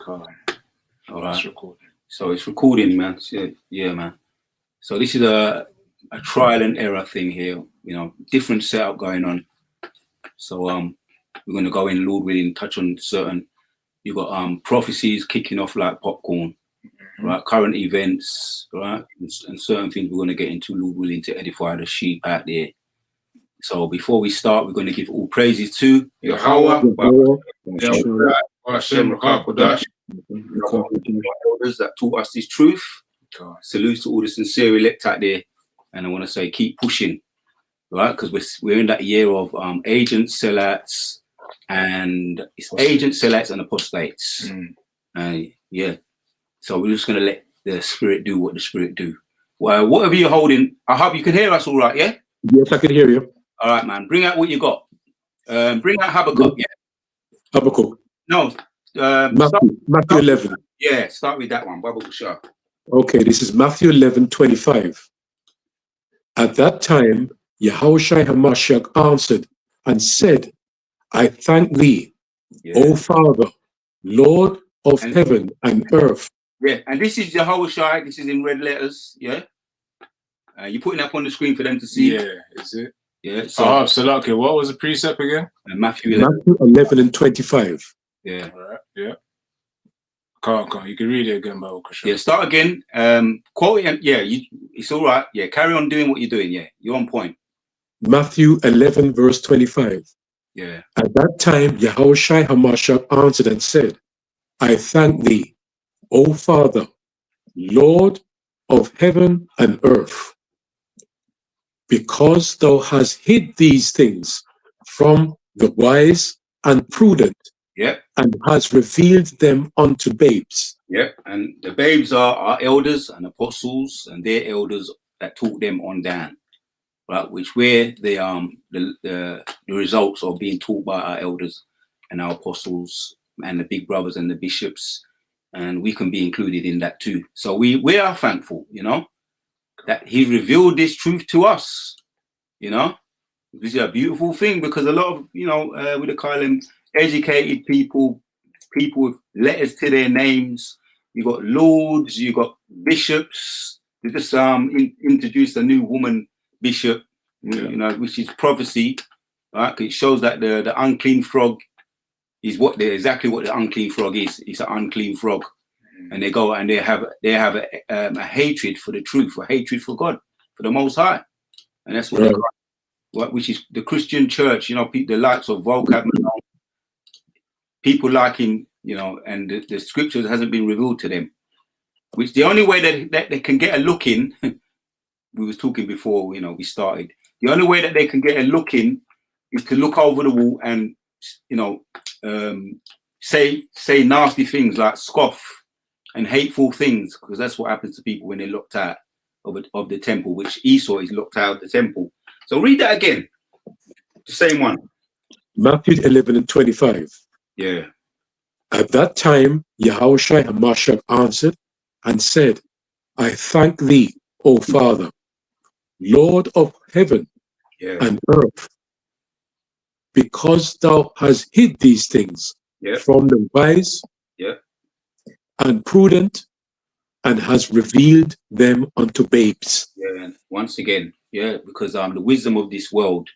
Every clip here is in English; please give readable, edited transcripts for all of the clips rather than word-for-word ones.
God. All right. It's recording. So it's recording, man. So, yeah, man. So this is a trial and error thing here. You know, different setup going on. So we're gonna go in, Lord willing, touch on certain. You got prophecies kicking off like popcorn, right? Current events, right, and certain things we're gonna get into, Lord willing, to edify the sheep out there. So before we start, we're going to give all praises to Yahweh, Hashem Rakakodash, elders that taught us this truth. Salute to all the sincere elect out there, and I want to say keep pushing, right? Because we're in that year of agents, sellouts, and it's agents, sellouts, and apostates. Yeah. So we're just going to let the Spirit do what the Spirit do. Well, whatever you're holding, I hope you can hear us all right, yeah? Yes, I can hear you. All right, man. Bring out what you got. Bring out Habakkuk, yeah? Habakkuk. No. Matthew 11. Yeah, start with that one. Habakkuk Shah. Okay, this is Matthew 11:25. At that time, Yahushua HaMashiach answered and said, I thank thee, O Father, Lord of heaven and earth. Yeah, and this is Yahushua. This is in red letters, yeah? You're putting up on the screen for them to see. Yeah, is it? Yeah. So, okay. What was the precept again? Matthew 11. Matthew 11:25. Yeah. All right. Yeah. Come on. You can read it again, Baruch. Yeah, start again. Quote it. Yeah, it's all right. Yeah, carry on doing what you're doing. Yeah, you're on point. Matthew 11:25. Yeah. At that time, Yahushua HaMashiach answered and said, I thank thee, O Father, Lord of heaven and earth, because thou hast hid these things from the wise and prudent, and hast revealed them unto babes. And the babes are our elders and apostles and their elders that taught them on down, right? Which we're the results of being taught by our elders and our apostles and the big brothers and the bishops, and we can be included in that too. So we are thankful, you know, that he revealed this truth to us, you know. This is a beautiful thing, because a lot of, you know, we call them educated people with letters to their names. You got lords, you got bishops. They just introduced a new woman bishop, you know, which is prophecy, right? It shows that the unclean frog is exactly what the unclean frog is. It's an unclean frog. And they go and they have a hatred for the truth, a hatred for God, for the Most High, and that's what which is the Christian church. You know, the likes of vocab, people like him, you know, and the scriptures hasn't been revealed to them. Which the only way that they can get a look in, we was talking before, you know, we started. The only way that they can get a look in is to look over the wall and, you know, say nasty things like scoff and hateful things, because that's what happens to people when they're locked out of the temple, which Esau is locked out of the temple. So read that again, the same one. Matthew 11:25. Yeah. At that time, Yahushua HaMashiach answered and said, I thank thee, O Father, Lord of heaven and earth, because thou hast hid these things from the wise and prudent, and has revealed them unto babes. Yeah, and once again, because the wisdom of this world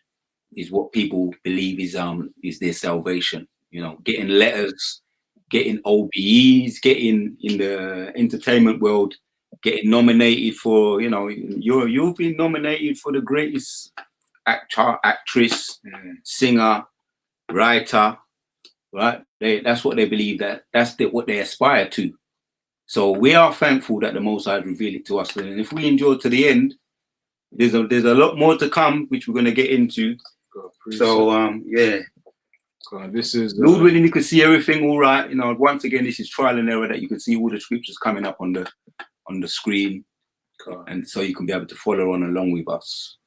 is what people believe is their salvation. You know, getting letters, getting OBEs, getting in the entertainment world, getting nominated for, you know, you've been nominated for the greatest actor, actress, singer, writer, right? That's what they believe, that's what they aspire to. So we are thankful that the Most High revealed it to us, and if we endure to the end, there's a lot more to come, which we're going to get into. So this is Lord willing, you can see everything all right. You know, once again, this is trial and error, that you can see all the scriptures coming up on the screen, and so you can be able to follow on along with us.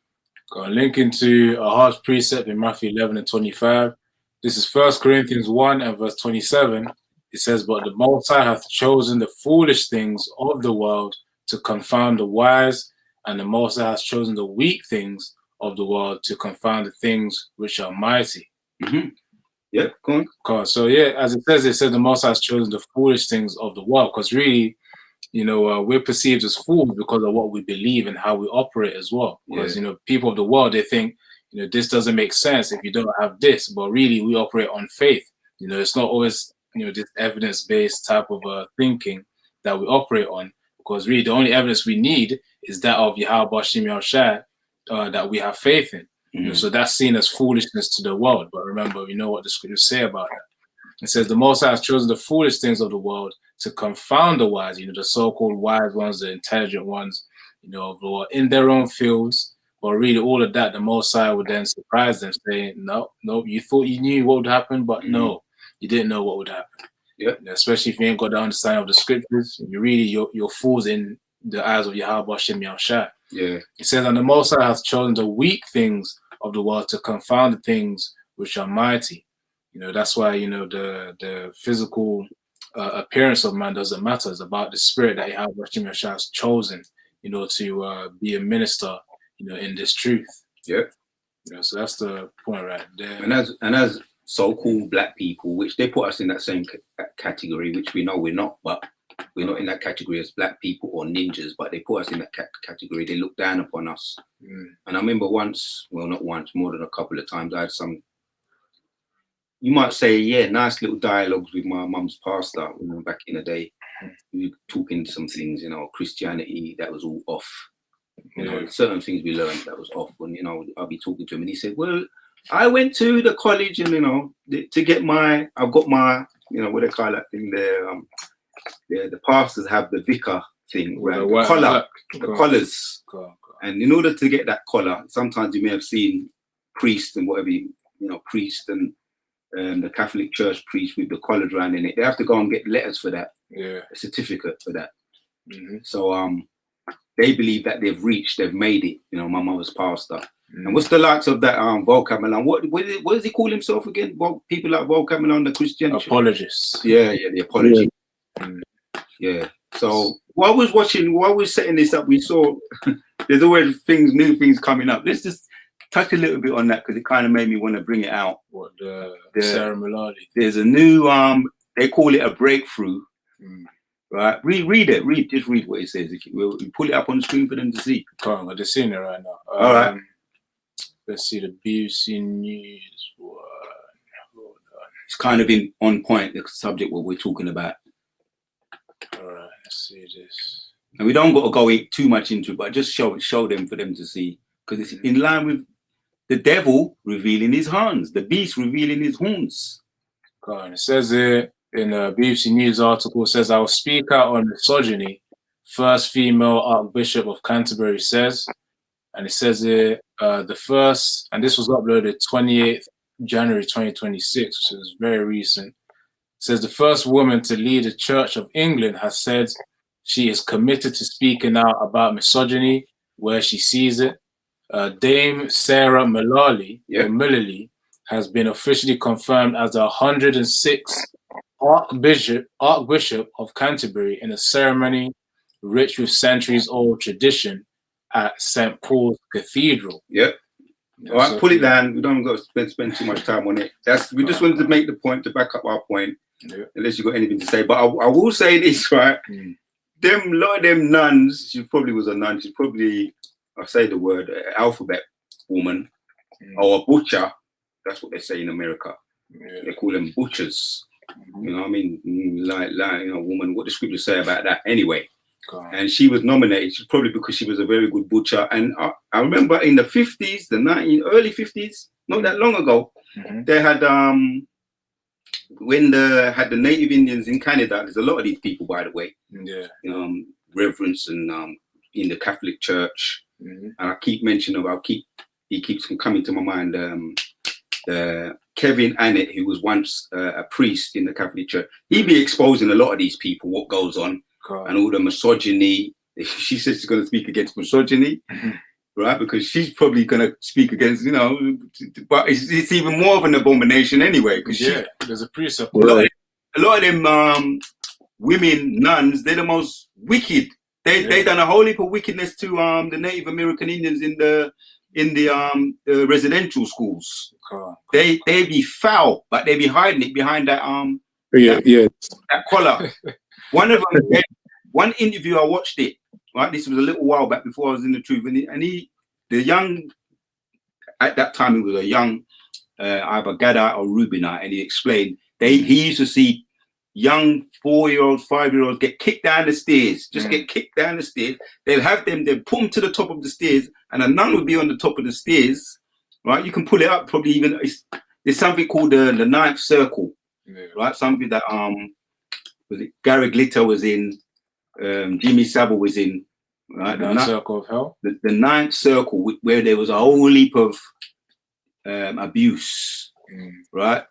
Got a link into a harsh precept in Matthew 11:25. This is 1 Corinthians 1 and verse 27. It says, but the Most High hath chosen the foolish things of the world to confound the wise, and the Most High hath chosen the weak things of the world to confound the things which are mighty. Yeah, go on. Cool. So yeah, as it said the Most High has chosen the foolish things of the world, because really, we're perceived as fools because of what we believe and how we operate as well. Because people of the world, they think this doesn't make sense if you don't have this, but really we operate on faith. It's not always this evidence-based type of thinking that we operate on, because really the only evidence we need is that of Yahweh Bashim Yahushua that we have faith in. So that's seen as foolishness to the world. But remember, we know what the scriptures say about that. It says the Most High has chosen the foolish things of the world to confound the wise, the so-called wise ones, the intelligent ones, who are in their own fields. But really all of that, the Most High would then surprise them, saying, no, you thought you knew what would happen, but no, you didn't know what would happen. Yeah. Especially if you ain't got the understanding of the scriptures, you're fools in the eyes of Yahweh Bashim Yahushua. Yeah. It says, and the Most High has chosen the weak things of the world to confound the things which are mighty. That's why the physical appearance of man doesn't matter. It's about the spirit that Yahweh Bashim Yahushua has chosen, to be a minister, in this truth. Yeah. So that's the point right there. And as so-called black people, which they put us in that same category, which we know we're not, but we're not in that category as black people or ninjas, but they put us in that category. They look down upon us. And I remember once, well, not once, more than a couple of times, I had some, you might say, nice little dialogues with my mum's pastor back in the day. We were talking some things, Christianity, that was all off. Certain things we learned that was off. When, I'll be talking to him and he said, well, I went to the college and, to get I've got my, what they call that thing there, the pastors have the vicar thing, right? The collar, the collars. And in order to get that collar, sometimes you may have seen priests and whatever, priests and the Catholic Church priest with the collars around in it. They have to go and get letters for that, a certificate for that. So they believe that they've made it. My mother's pastor. And what's the likes of that Volkan Milan? What does he call himself again? People like Volkan Milan, the Christian apologists. Yeah, the apology. Yeah. So while we're setting this up, we saw there's always new things coming up. Let's just touch a little bit on that because it kind of made me want to bring it out. What the Sarah Malali? There's a new they call it a breakthrough. Right? Read it. Just read what it says. If you pull it up on the screen for them to see. Come on, I'm just seeing it right now. All right. Let's see the BBC News one. Hold on. It's kind of on point, the subject what we're talking about. All right, let's see this. And we don't got to go too much into it, but just show them for them to see, because it's in line with the devil revealing his horns, the beast revealing his horns. Come on, it says it in a BBC News article. It says, I will speak out on misogyny. First female Archbishop of Canterbury says. And it says it, the first, and this was uploaded 28th January 2026, which is very recent. It says the first woman to lead the Church of England has said she is committed to speaking out about misogyny where she sees it. Dame Sarah Malali, or Mullally, has been officially confirmed as the 106th Archbishop of Canterbury in a ceremony rich with centuries-old tradition at St. Paul's Cathedral. Yep. All right, pull it down. We don't got to spend too much time on it. We just wanted to make the point to back up our point, unless you got anything to say. But I will say this, right? A lot of them nuns, she probably was a nun. She's probably, I say the word, alphabet woman or a butcher. That's what they say in America. They call them butchers. You know what I mean? Like woman. What the scriptures say about that? Anyway. And she was nominated probably because she was a very good butcher. And I remember in the 50s, early 50s, not that long ago, they had when had the Native Indians in Canada. There's a lot of these people, by the way. Reverends and in the Catholic Church. And I keep mentioning he keeps coming to my mind. Kevin Annett, who was once a priest in the Catholic Church, he'd be exposing a lot of these people, what goes on. And all the misogyny. She says she's going to speak against misogyny, right? Because she's probably going to speak against, but it's even more of an abomination anyway. Because there's a precept. A lot of them women, nuns, they're the most wicked. They done a whole heap of wickedness to the Native American Indians in the in the residential schools. God. They be foul, but they be hiding it behind that Yeah, yeah. that collar. One of them, one interview I watched it. Right, this was a little while back before I was in the truth, and he the young at that time he was a young either Gadite or Rubinite, and he explained he used to see young 4-year-olds, 5-year-olds get kicked down the stairs, just get kicked down the stairs. They'll have them, they'll put them to the top of the stairs, and a nun would be on the top of the stairs. Right, you can pull it up. Probably even there's something called the ninth circle. Yeah. Right, something that was it Gary Glitter was in, Jimmy Savile was in. Right, The Ninth Circle of Hell. the ninth circle, where there was a whole heap of abuse. Right,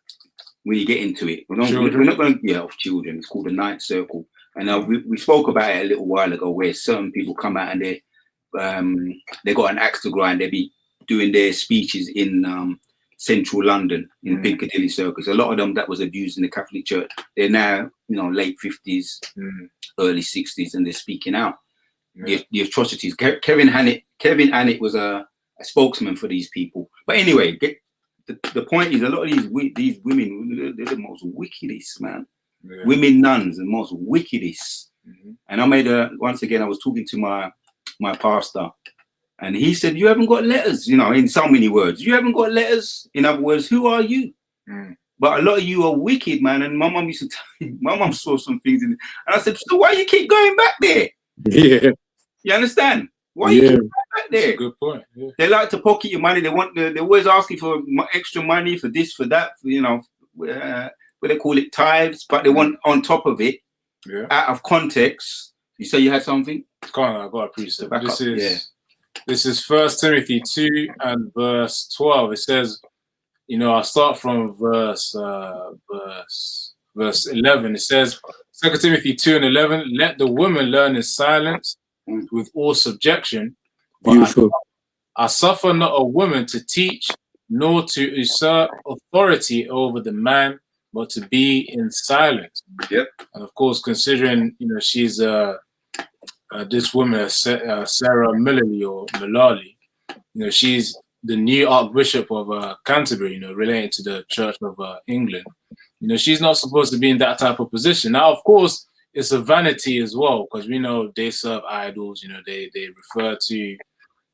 when you get into it, we're not going to of children. It's called the ninth circle, and we spoke about it a little while ago, where certain people come out and they got an axe to grind. They be doing their speeches in central London in Piccadilly Circus. A lot of them that was abused in the Catholic Church. They're now late 50s, early 60s, and they're speaking out. The atrocities. Kevin Annett was a spokesman for these people. But anyway, the point is, a lot of these women, they're the most wickedest, man. Yeah. Women nuns, the most wickedest. And I made once again, I was talking to my pastor, and he said, "You haven't got letters, in so many words. You haven't got letters. In other words, who are you?" But a lot of you are wicked, man. And my mum used to tell me, my mum saw some things and I said, "So why you keep going back there?" Yeah. You understand? Why you keep going back there? That's a good point. Yeah. They like to pocket your money. They're always asking for extra money for this, for that, what they call it, tithes, but they want on top of it, out of context. You say you had something? Come on, I got a precept. This is 1 Timothy 2 and verse 12. It says, I'll start from verse 11. It says, 2 Timothy 2 and 11, let the woman learn in silence with all subjection. Beautiful. I suffer not a woman to teach, nor to usurp authority over the man, but to be in silence. Yep. And of course, considering, she's this woman, Sarah Mullally, she's the new Archbishop of Canterbury, relating to the Church of England. She's not supposed to be in that type of position. Now, of course, it's a vanity as well, because we know they serve idols. They refer to,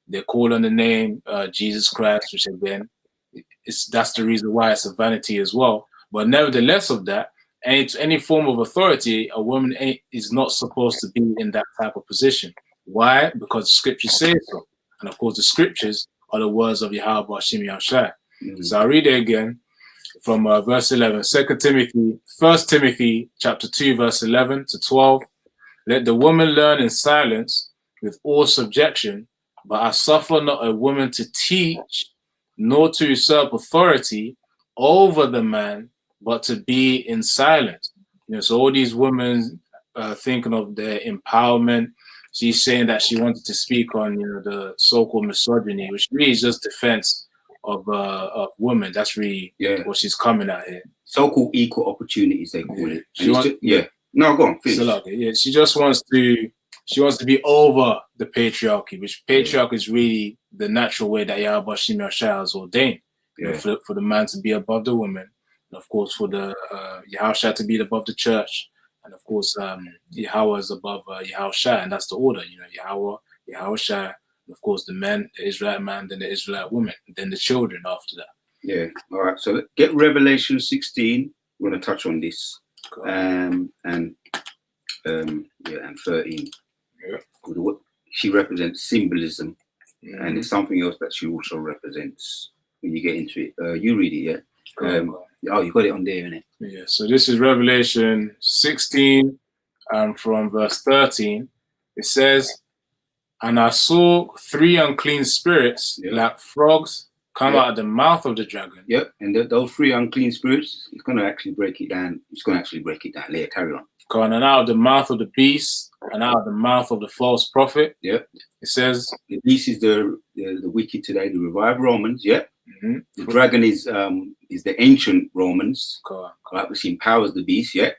they call on the name Jesus Christ, which again, that's the reason why it's a vanity as well. But nevertheless of that, any form of authority, a woman is not supposed to be in that type of position. Why? Because the scriptures say so. And of course, the scriptures are the words of Yahweh Bashim Yahshai. So I'll read it again from verse 11. 1 Timothy chapter 2, verse 11 to 12. Let the woman learn in silence with all subjection, but I suffer not a woman to teach, nor to usurp authority over the man, but to be in silence. So all these women thinking of their empowerment. She's saying that she wanted to speak on, the so-called misogyny, which really is just defense of women. That's really what she's coming at here. So-called equal opportunities, they call it. No, go on. Finish. She just wants to be over the patriarchy, which patriarchy is really the natural way that Yahweh Shem Yahshai has ordained. For the man to be above the woman, and of course for the Yahushua to be above the church, and of course Yahweh is above Yahushua, and that's the order. Yahweh, Yahushua, and of course the men, the Israelite man, then the Israelite woman, and then the children after that. Yeah. All right. So get Revelation 16. We're going to touch on this, and 13. Yeah. She represents symbolism, and it's something else that she also represents. When you get into it, you read it, yeah. You got it on there, innit? Yeah. So this is Revelation 16, from verse 13. It says, "And I saw 3 unclean spirits like frogs come out of the mouth of the dragon." Yep. And those 3 unclean spirits, it's going to actually break it down. Later, carry on. And out of the mouth of the beast, and out of the mouth of the false prophet. Yep. It says, the beast is the wicked today, the revived Romans. Yep. The dragon is the ancient Romans, right, which empowers the beast. Yeah. It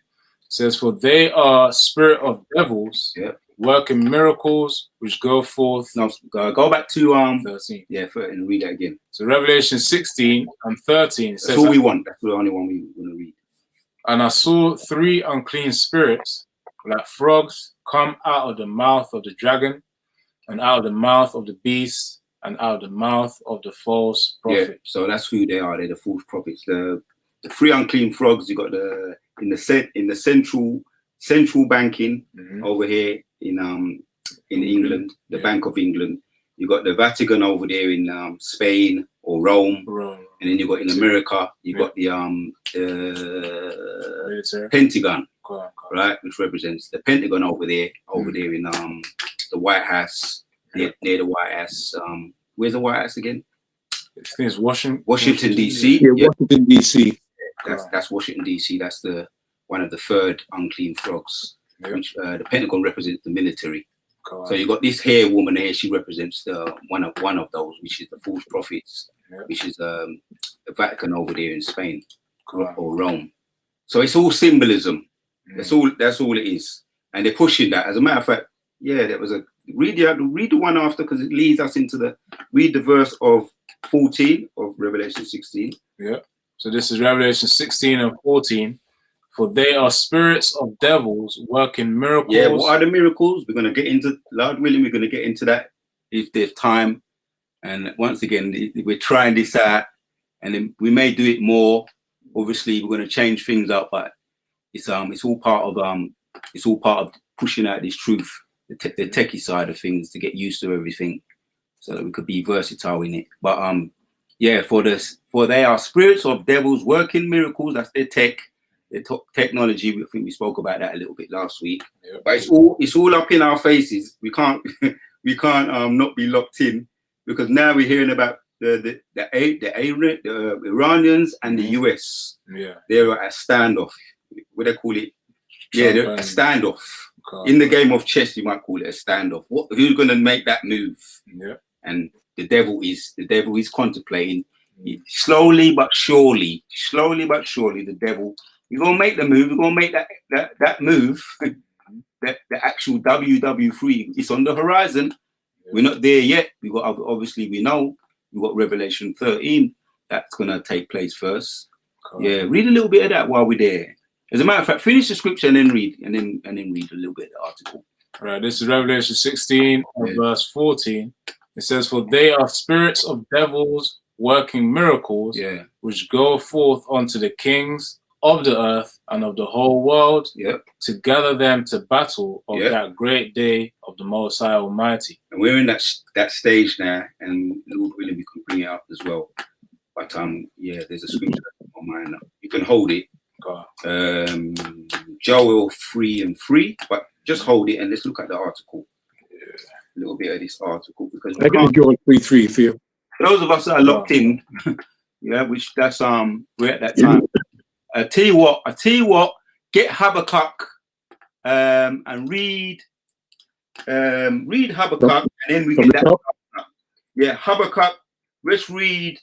says, "For they are spirit of devils, working miracles which go forth. No, go back to 13. yeah, 13, read that again. So Revelation 16 and 13 That's says, all we want. That's the only one we want to read. and I saw 3 unclean spirits like frogs come out of the mouth of the dragon, and out of the mouth of the beast, and out of the mouth of the false prophet. Yeah, so that's who they are. They're the false prophets. The 3 unclean frogs. You got in the central banking over here in England, the Bank of England. You got the Vatican over there in Spain or Rome, and then you got in America. You got the Pentagon, right, which represents the Pentagon over there in the White House, near the White House. Where's the White House again? I think it's Washington Yeah, DC. Washington DC. That's Washington DC. That's one of the 3rd unclean frogs, which the Pentagon represents the military. So you got this here woman here. She represents the one of those, which is the false prophets, which is the Vatican over there in Spain or Rome. So it's all symbolism. That's all it is, and they're pushing that. As a matter of fact, there was a read the one after, because it leads us into read the verse of 14 of Revelation 16. Yeah. So this is Revelation 16 and 14. For they are spirits of devils working miracles. Yeah, what are the miracles? We're going to get into, Lord willing, we're going to get into that if there's time. And once again, we're trying this out, and then we may do it more. Obviously, we're going to change things up, but it's all part of pushing out this truth, the techie side of things, to get used to everything, so that we could be versatile in it. But for they are spirits of devils working miracles. That's their technology. I think we spoke about that a little bit last week. But it's all up in our faces. We can't not be locked in, because now we're hearing about the Iranians and the US. They're at a standoff. What do they call it? They're a standoff. In the game of chess, you might call it a standoff. Who's going to make that move? And the devil is contemplating. Slowly but surely, the devil, you're gonna make the move. You're gonna make that move. The actual WW3 is on the horizon. We're not there yet. We know we've got Revelation 13. That's gonna take place first. Yeah, read a little bit of that while we're there. As a matter of fact, finish the scripture and then read, and then read a little bit of the article. All right, this is Revelation 16 verse 14. It says, for they are spirits of devils working miracles, which go forth unto the kings of the earth and of the whole world, to gather them to battle of that great day of the Most High Almighty. And we're in that stage now, and Lord willing, we can bring it up as well. But there's a scripture on mine. You can hold it. Joel 3:3, but just hold it and let's look at the article. A little bit of this article, because I can Joel 3:3 for you. Those of us that are locked in, which that's we're at that time. I tell you what, get Habakkuk and read Habakkuk, and then we get that. Yeah, Habakkuk. Let's read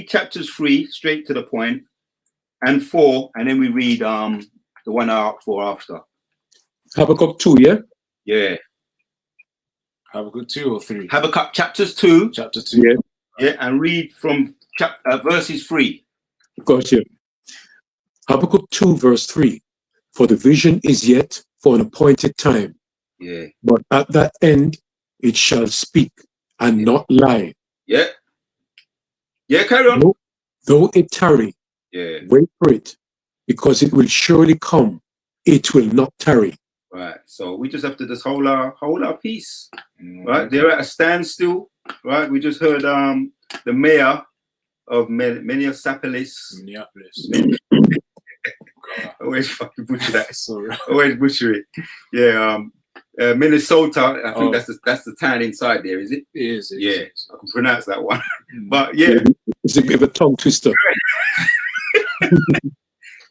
chapters 3 straight to the point, and 4, and then we read the one out for after. Habakkuk 2, yeah? Yeah. Habakkuk 2 or 3? Habakkuk chapters 2. Chapter 2. Yeah, and read from verses 3. Of course, yeah. Habakkuk 2 verse 3. For the vision is yet for an appointed time. Yeah. But at that end it shall speak and not lie. Yeah. Yeah, carry on. Though it tarry, wait for it, because it will surely come. It will not tarry. Right. So we just have to just hold our peace. Right. They're at a standstill. Right. We just heard the mayor of Minneapolis. Always fucking butcher that. Always butcher it. Yeah. Minnesota. I think that's the town inside there, is it? It is. I can pronounce that one. But yeah, it's a bit of a tongue twister.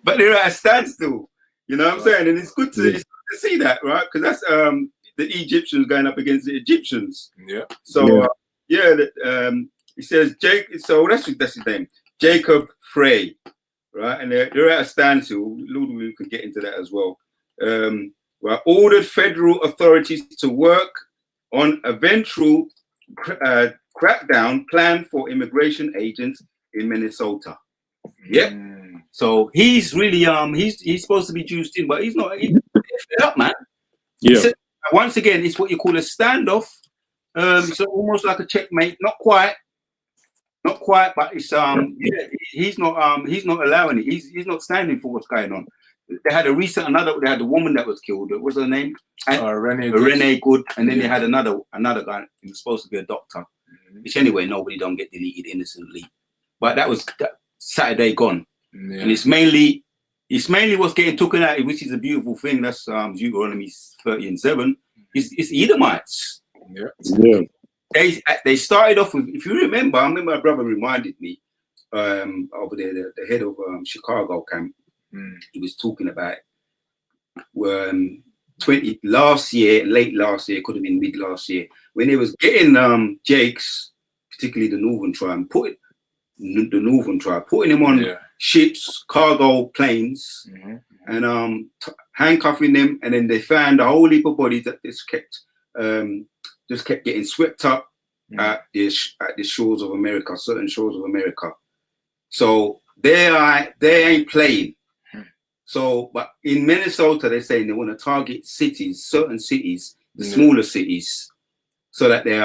But they're at a standstill. You know what I'm saying? And it's good to see that, right? Because that's the Egyptians going up against the Egyptians. Yeah. So it says so that's his name, Jacob Frey, right? And they're at a standstill. Lord, we can get into that as well. ordered federal authorities to work on eventual crackdown plan for immigration agents in Minnesota. Yep. So he's really he's supposed to be juiced in, but he's not. He's up, man. Yeah. Once again, it's what you call a standoff. It's almost like a checkmate. Not quite, but it's yeah, he's not allowing it. He's not standing for what's going on. They had they had a woman that was killed. What was her name? Renee Good. And then they had another guy who was supposed to be a doctor. Which anyway, nobody don't get deleted innocently. But that was Saturday gone. Yeah. And it's mainly what's getting taken out, which is a beautiful thing. That's Deuteronomy 30:7. It's Edomites. Yeah. They started off with, if you remember, I remember my brother reminded me over there, the head of Chicago camp. He was talking about late last year, could have been mid last year, when they was getting Jakes, particularly the Northern tribe, putting them on ships, cargo planes, and handcuffing them, and then they found a whole heap of bodies that just kept getting swept up at the shores of America, certain shores of America. So they ain't playing. So, but in Minnesota, they're saying they want to target cities, certain cities, the smaller cities, so that they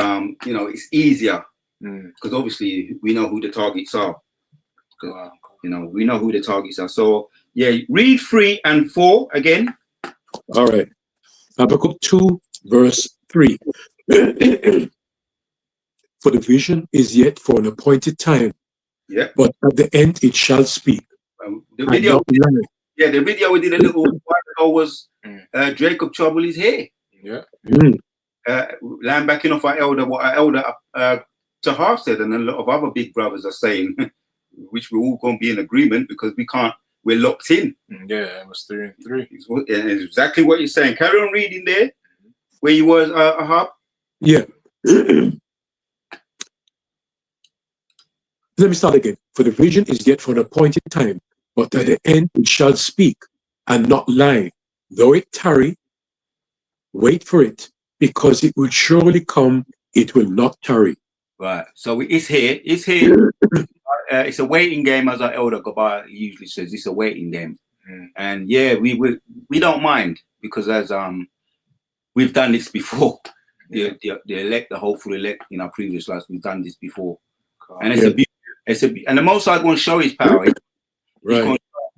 it's easier. Because obviously we know who the targets are. We know who the targets are. So yeah, read 3 and 4 again. All right. Habakkuk 2, verse 3. For the vision is yet for an appointed time. Yeah. But at the end it shall speak. The video we did a little while ago was Jacob trouble his hair. Yeah. Land backing off our elder, what our elder Tahar said, and a lot of other big brothers are saying, which we're all going to be in agreement because we're locked in. Yeah, it was 3 and 3. It's exactly what you're saying. Carry on reading there, where you was, Ahab. Yeah. Let me start again. For the vision is yet for an appointed time, but at the end it shall speak and not lie. Though it tarry, wait for it, because it will surely come, it will not tarry. Right. So it's here. It's here. It's a waiting game, as our elder Gabar usually says. It's a waiting game. And yeah, we don't mind, because as we've done this before. The hopeful elect in our previous lives, we've done this before. And and the Most High going to show his power.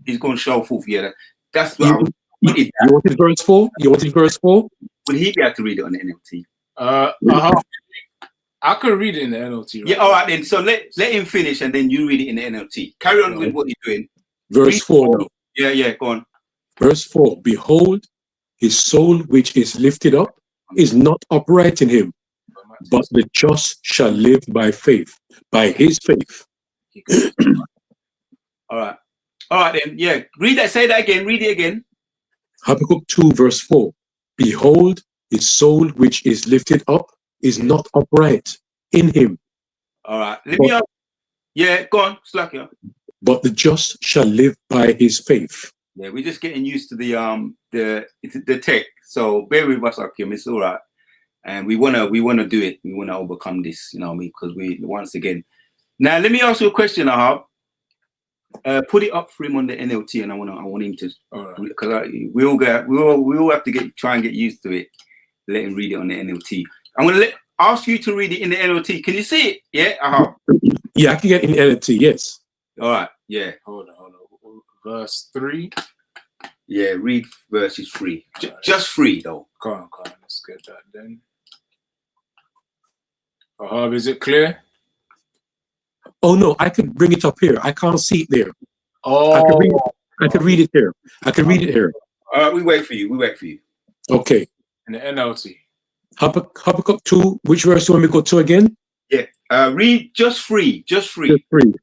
He's going to show forth. Yeah, that's what you wanted verse 4. You wanted verse 4. Will he be able to read it on the NLT? I could read it in the NLT. Right, all right then. So let him finish, and then you read it in the NLT. Carry on with what you're doing. Verse 4 now. Yeah, go on. Verse 4. Behold, his soul which is lifted up is not upright in him, but the just shall live by faith, by his faith. All right then. Yeah, read that. Say that again. Read it again. Habakkuk 2 verse 4. Behold, his soul which is lifted up is not upright in him. All right. Yeah, go on. Slack you. But the just shall live by his faith. Yeah, we're just getting used to the tech. So bear with us, Akim. It's all right. And we wanna do it. We wanna overcome this, because we once again. Now let me ask you a question, Ahab. Put it up for him on the NLT, and I want him to, because we all have to try and get used to it. Let him read it on the NLT. I'm gonna ask you to read it in the NLT. Can you see it? Yeah, Ahab. Yeah, I can get in the NLT. Yes. All right. Yeah. Hold on. Verse 3. Yeah, read verses 3. Just 3 though. Come on. Let's get that then. Ahab, is it clear? Oh no, I can bring it up here. I can't see it there. Oh, I can read it here. I can read it here. All right, we wait for you. Okay. In the NLT. Habakkuk 2. Which verse do you want me to go to again? Yeah. Read just 3. Just 3. Just 3.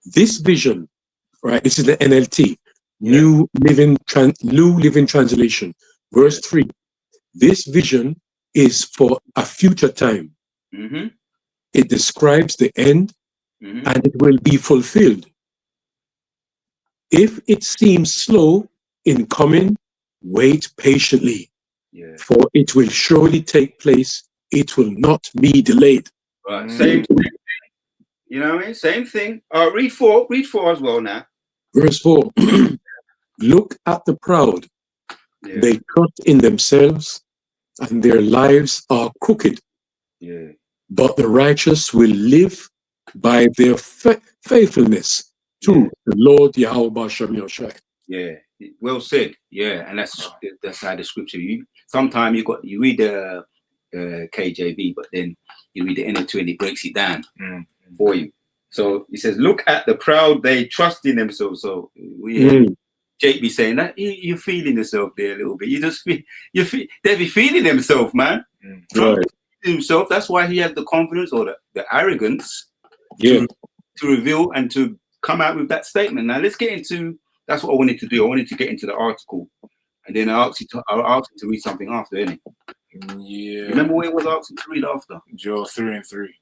This vision, right? This is the NLT, New Living Translation. Verse 3. This vision is for a future time. It describes the end, and it will be fulfilled. If it seems slow, in coming, wait patiently, Yeah. for it will surely take place. It will not be delayed. Right. Same thing. You know what I mean? Same thing. Read 4. Read 4 as well now. Verse 4. Look at the proud. Yeah. They trust in themselves, and their lives are crooked. Yeah. But the righteous will live by their faithfulness to the Lord Yahweh Shem Yoshai. Yeah. Well said. Yeah. And that's how the scripture. Sometimes you read the KJV, but then you read the NLT and it breaks it down for you. So he says, look at the proud, they trust in themselves. So we hear Jake be saying that you're feeling yourself there a little bit. You just feel they be feeling themselves, man. Trump himself. That's why he has the confidence or the arrogance to reveal and to come out with that statement. Now let's get into. That's what I wanted to do. I wanted to get into the article, and then I asked you to read something after, innit? Yeah. Remember what it was asked you to read after? Joel 3 and 3.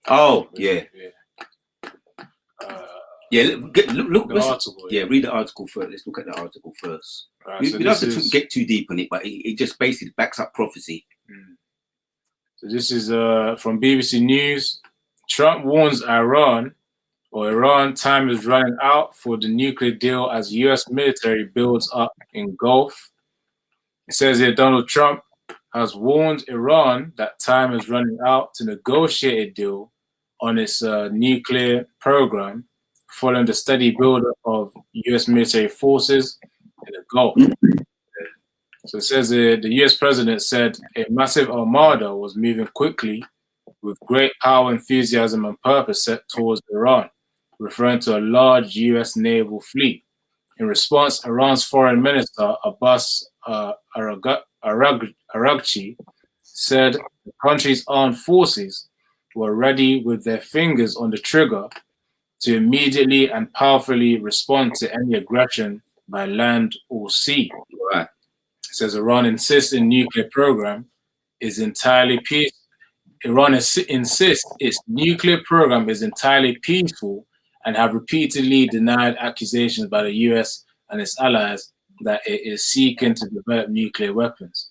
Oh yeah. Look the article. Yeah, read the article first. Let's look at the article first. Right, You don't have to get too deep on it, but it just basically backs up prophecy. So this is from BBC News. Trump warns Iran time is running out for the nuclear deal as US military builds up in Gulf. It says here Donald Trump has warned Iran that time is running out to negotiate a deal on its nuclear program following the steady buildup of US military forces in the Gulf. So it says the US president said a massive armada was moving quickly with great power, enthusiasm, and purpose set towards Iran, referring to a large US naval fleet. In response, Iran's foreign minister, Abbas Araghchi, said the country's armed forces were ready with their fingers on the trigger to immediately and powerfully respond to any aggression by land or sea. Right. It says Iran insists its nuclear program is entirely peaceful. Iran insists its nuclear program is entirely peaceful and have repeatedly denied accusations by the US and its allies that it is seeking to develop nuclear weapons.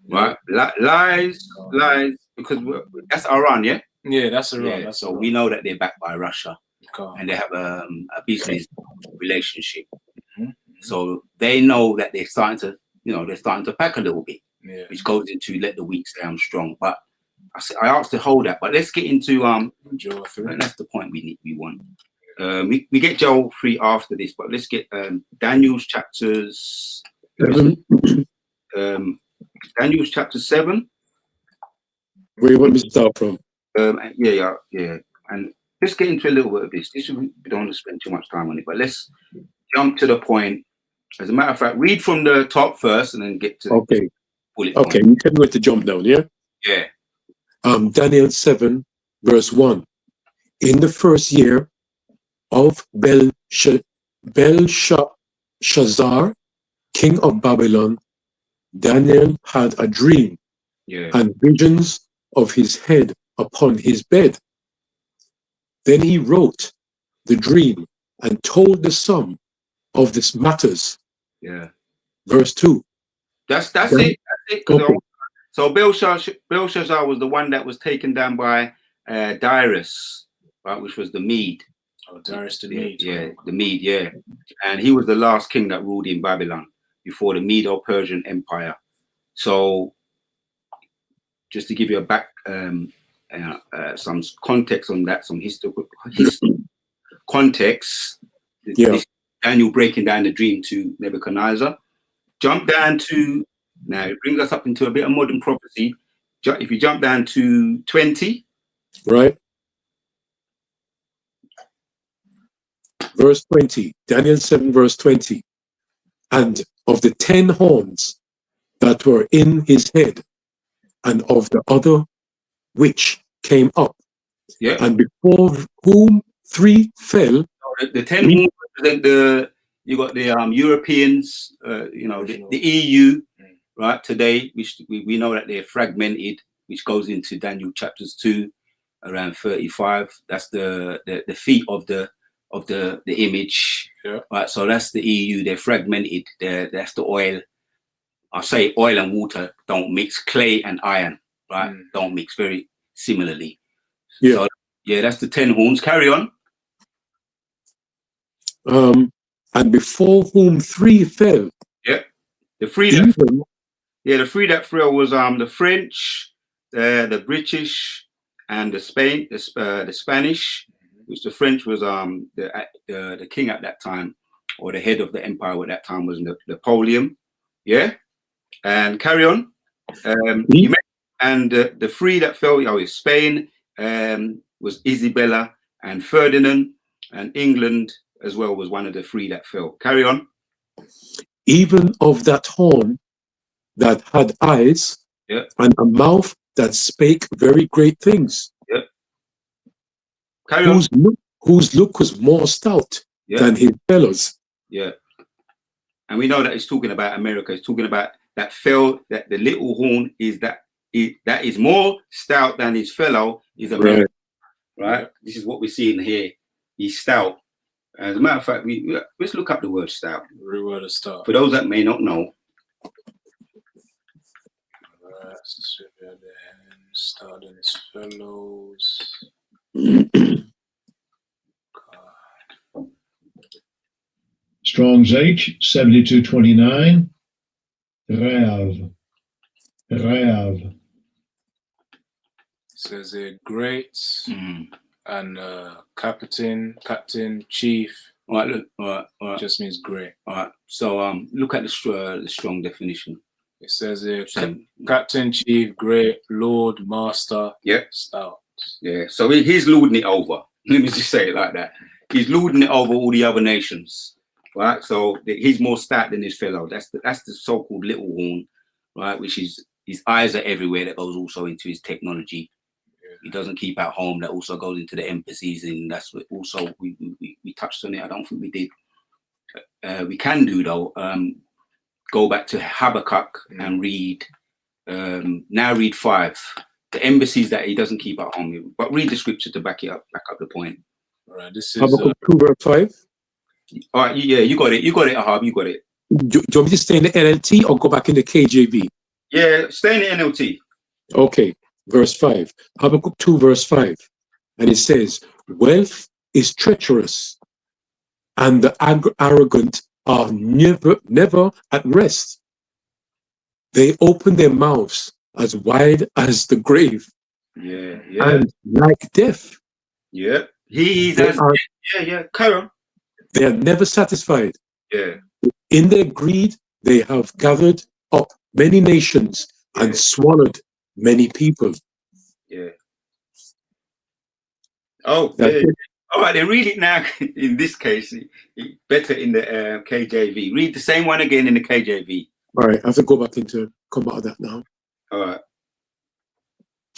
Right. Lies, because that's Iran, yeah? Yeah, that's Iran. Yeah, so we know that they're backed by Russia and they have a business relationship. So they know that they're starting to pack a little bit, which goes into let the weak stay strong. But I asked to hold that, but let's get into Joel 3. That's the point we want. We get Joel 3 after this, but let's get Daniel's chapters. Daniel's chapter 7. Where you want me to start from? Yeah. And let's get into a little bit of this. We don't want to spend too much time on it, but let's jump to the point. As a matter of fact, read from the top first and then get to bullet point. Okay, you can go to jump down, yeah? Yeah. Daniel 7, verse 1. In the first year of Belshazzar, king of Babylon, Daniel had a dream and visions of his head upon his bed. Then he wrote the dream and told the sum of these matters. Yeah. Verse 2. That's it. Okay. So Belshazzar was the one that was taken down by Darius, right, which was the Mede. Oh, Darius the Mede. Yeah, the Mede, yeah. And he was the last king that ruled in Babylon before the Medo-Persian Empire. So just to give you some context on that, some historical context, this Daniel breaking down the dream to Nebuchadnezzar. Jump down to, now it brings us up into a bit of modern prophecy. If you jump down to 20. Right. Verse 20, Daniel 7, verse 20. And of the 10 horns that were in his head, and of the other which came up, and before whom 3 fell. The 10 horns represent you got the Europeans, the EU, right? Today, which we know that they're fragmented, which goes into Daniel chapters 2, around 35. That's the feet of the image, Yeah. Right. So that's the EU. They're fragmented. That's the oil. I say oil and water don't mix. Clay and iron, right? Don't mix very similarly. Yeah. So yeah, that's the 10 horns. Carry on. And before whom 3 fell. Yeah. The three that fell was the French, the British, and the Spanish. Which the French was the king at that time, or the head of the empire at that time was Napoleon. Yeah. And carry on. And the 3 that fell, is Spain, was Isabella and Ferdinand, and England as well was one of the 3 that fell. Carry on. Even of that horn that had eyes and a mouth that spake very great things. Yeah. Carry on. Whose look was more stout than his fellows. Yeah. And we know that it's talking about America. It's talking about that fell, that the little horn is that is more stout than his fellow is America. Right? Yeah. This is what we're seeing here. He's stout. As a matter of fact, let's look up the word stout. The word is stout. For those that may not know. Stout than his fellows. Strong's H 7229. Rav. It says a great and captain, chief. All right, look. All right. Just means great. All right. So look at the strong definition. It says captain, chief, great, lord, master. Yeah. Stout. Yeah. So he's lording it over. Let me just say it like that. He's lording it over all the other nations. Right. So he's more stout than his fellow. That's the so-called little horn, right? Which is his eyes are everywhere. That goes also into his technology. He doesn't keep at home. That also goes into the embassies, and that's what also we touched on it. I don't think we did. We can do though. Go back to Habakkuk and read. Now read 5. The embassies that he doesn't keep at home. But read the scripture to back up the point. All right. This is Habakkuk 2 verse 5. All right. Yeah, you got it. You got it, Ahab. You got it. Do you want me to stay in the NLT or go back in the KJV? Yeah, stay in the NLT. Okay. Verse 5, Habakkuk 2 verse 5, and it says, wealth is treacherous, and the arrogant are never at rest. They open their mouths as wide as the grave, and like death. Yeah, he's carry on. They are never satisfied. Yeah, in their greed, they have gathered up many nations and swallowed many people. Yeah. Oh, yeah. All right. Then read it now. In this case, better in the KJV. Read the same one again in the KJV. All right. I have to go back come out of that now. All right.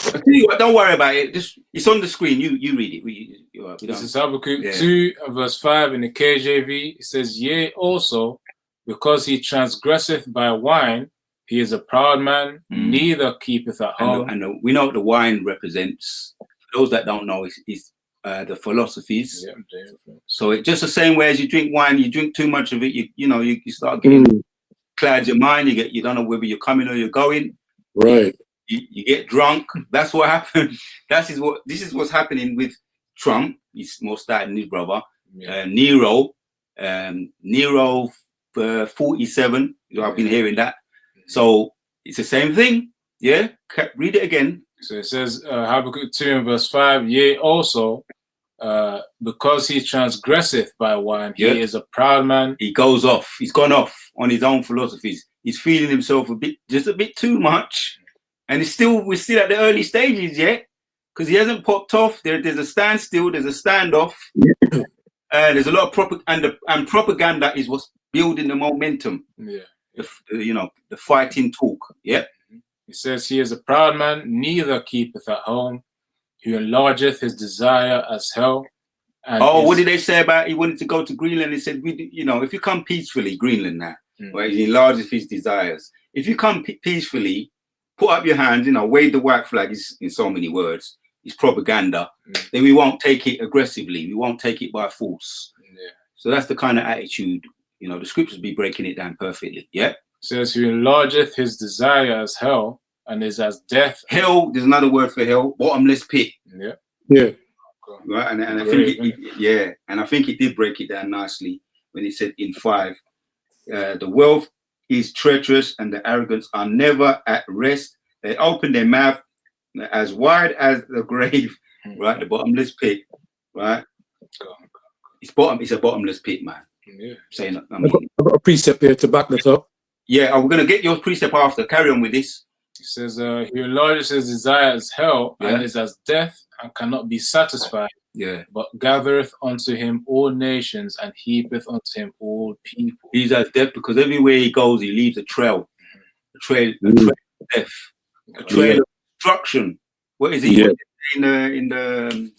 I tell you what, don't worry about it. It's on the screen. You read it. This is Habakkuk 2 verse 5 in the KJV. It says, yea, also, because he transgresseth by wine, he is a proud man, neither keepeth at home. And we know what the wine represents. For those that don't know, it's the philosophies. Yeah, so it's just the same way as you drink wine, you drink too much of it, you start getting clouds your mind. You don't know whether you're coming or you're going. Right. You get drunk. That's what happened. This is what's happening with Trump. He's more starting his brother. Yeah. Nero 47. I've been hearing that. So it's the same thing. Yeah. Read it again. So it says Habakkuk 2 and verse 5, yea, also, because he transgresseth by wine, he is a proud man. He goes off. He's gone off on his own philosophies. He's feeling himself just a bit too much. And we're still at the early stages yet, because he hasn't popped off. There's a standstill. There's a standoff. There's a lot of propaganda is what's building the momentum. Yeah. The fighting talk. Yeah. It says he is a proud man, neither keepeth at home, who enlargeth his desire as hell. And what did they say about he wanted to go to Greenland? He said, if you come peacefully, Greenland now, where he enlarges his desires. If you come peacefully, put up your hands, wave the white flag, is in so many words, it's propaganda, then we won't take it aggressively. We won't take it by force. Yeah. So that's the kind of attitude, you know, the scriptures be breaking it down perfectly. Yeah. Says, who enlargeth his desire as hell and is as death. Hell, there's another word for hell, bottomless pit. Yeah. Yeah. Right. And I Great, think and I think it did break it down nicely when it said in 5, the wealth is treacherous and the arrogance are never at rest. They open their mouth as wide as the grave, right? The bottomless pit, right? It's a bottomless pit, man. Yeah. Saying, I've got a precept there to back that up. yeah, we're gonna get your precept after. Carry on with this. It says, he enlarges his desire as hell Yeah. and is as death and cannot be satisfied, Yeah, but gathereth unto him all nations and heapeth unto him all people. he's as death because everywhere he goes, he leaves a trail, a trail of death, a trail of destruction. What is he? Yeah. In the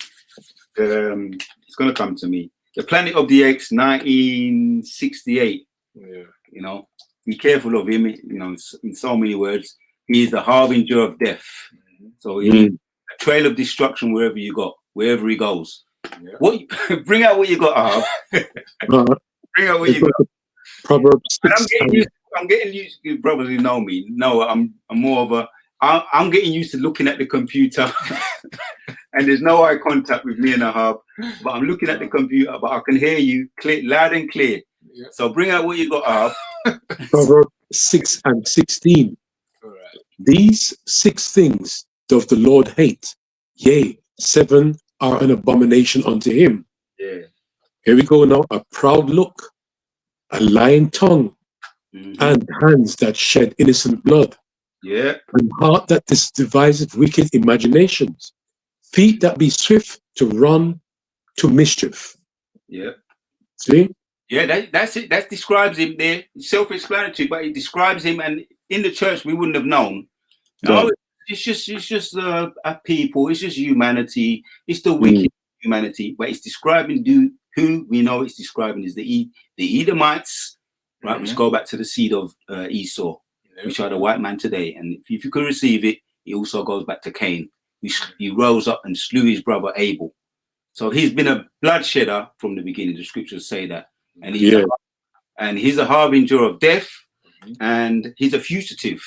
it's gonna come to me. The Planet of the Apes, 1968. Yeah. You know, be careful of him. You know, in so many words, he is the harbinger of death. So he's a trail of destruction wherever you go, wherever he goes. Yeah. What? Bring out what you got, Ahab. Bring out what you got. Proverbs And 6. I'm getting used. You brothers who know me. No, I'm more of a. I'm getting used to looking at the computer, and there's no eye contact with me and Ahab. But I'm looking at the computer, but I can hear you clear, loud and clear. Yeah. So bring out what you got, Ahab. Proverbs 6 and 16. All right. These 6 things doth the Lord hate. Yea, 7 are an abomination unto him. Yeah. Here we go now. A proud look, a lying tongue, and hands that shed innocent blood, Yeah. and heart that deviseth wicked imaginations, feet that be swift to run to mischief. Yeah. See? Yeah, that's it. That describes him there. It's self-explanatory, but it describes him. And in the church, we wouldn't have known. No. No, it's just a people. It's just humanity. It's the wicked humanity. But it's describing who we know it's describing is the Edomites, right? Which go back to the seed of Esau, which are the white man today. And if you can receive it, it also goes back to Cain. He rose up and slew his brother Abel. So he's been a bloodshedder from the beginning. The scriptures say that. And he's a harbinger of death, and he's a fugitive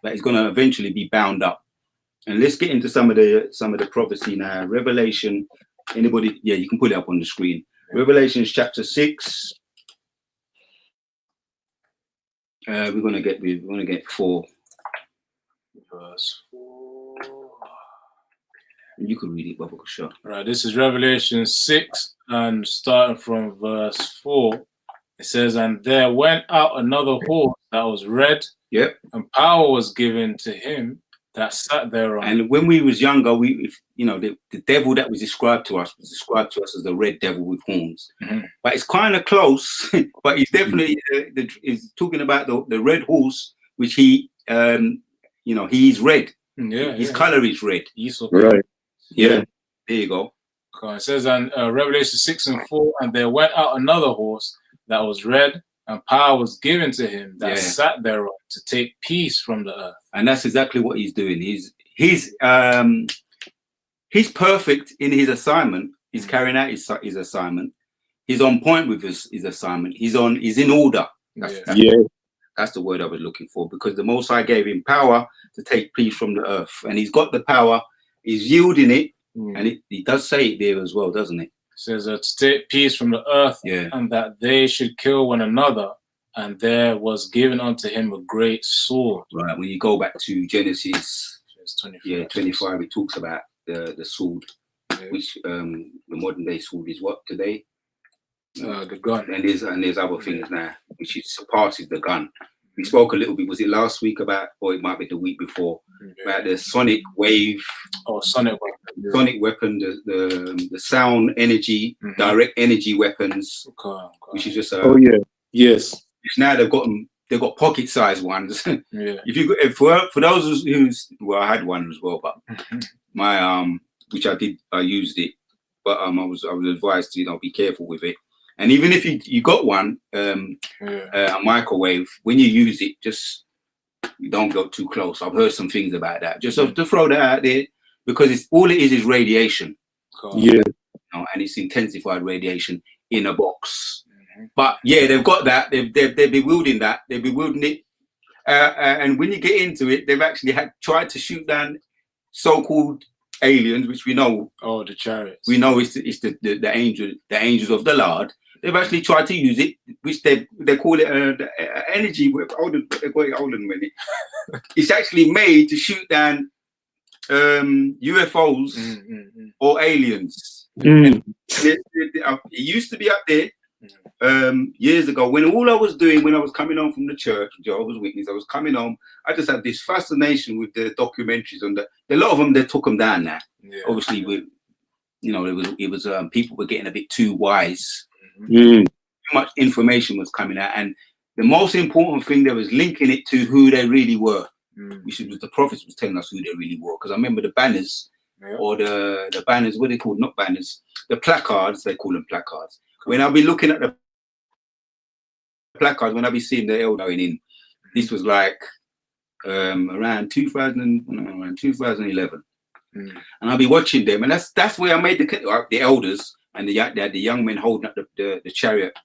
that is going to eventually be bound up. And let's get into some of the prophecy now. Revelation. Anybody? Yeah, you can put it up on the screen. Revelation chapter 6. We're gonna get 4. Verse 4. You can read it, Baba Kusha. Right, this is Revelation 6, and starting from verse 4, it says, and there went out another horse that was red, Yep. and power was given to him that sat thereon. And when we was younger, the devil that was described to us as the red devil with horns. But it's kind of close. But he's definitely is talking about the red horse, which he's red. His color is red. Right. Yeah. There you go. Okay. It says, and Revelation 6 and 4, and there went out another horse that was red, and power was given to him that sat thereon to take peace from the earth. And that's exactly what he's doing. He's perfect in his assignment. He's carrying out his assignment. He's on point with his assignment. He's in order. That's the word I was looking for, because the Most High gave him power to take peace from the earth, and he's got the power. He's yielding it, and he does say it there as well, doesn't it? It says to take peace from the earth, and that they should kill one another, and there was given unto him a great sword. Right. When you go back to Genesis 25, 25, it talks about the sword, which the modern day sword is what today? The gun. And there's other things now, which surpasses the gun. We spoke a little bit, was it last week or it might be the week before, about the sonic wave. Oh, sonic weapon. Sonic weapon, the sound energy, direct energy weapons, which is just yes. Which now they've got pocket-sized ones. For those I had one as well, but my which I used it, but I was advised to be careful with it. And even if you got one, a microwave, when you use it, just don't go too close. I've heard some things about that. Just to throw that out there, because all it is radiation. Yeah. And it's intensified radiation. in a box. But yeah, they've got that. They're bewildering that. They're bewildering it. And when you get into it, they've actually tried to shoot down so-called aliens, which we know. Oh, the chariots. We know it's the angels of the Lord. They've actually tried to use it, which they call it energy. They call it Olden minute. It's actually made to shoot down UFOs or aliens. It used to be up there years ago when all I was doing when I was coming home from the church, Jehovah's Witness, I was coming home. I just had this fascination with the documentaries on a lot of them. They took them down now. Yeah. Obviously, it was people were getting a bit too wise. Too much information was coming out, and the most important thing there was linking it to who they really were. Which was the prophets was telling us who they really were. Because I remember the banners or the banners, what are they called? Not banners, the placards. They call them placards. When I'll be looking at the placards, when I'll be seeing the L going in, this was like around 2011, and I'll be watching them, and that's where I made the elders and the young men holding up the chariot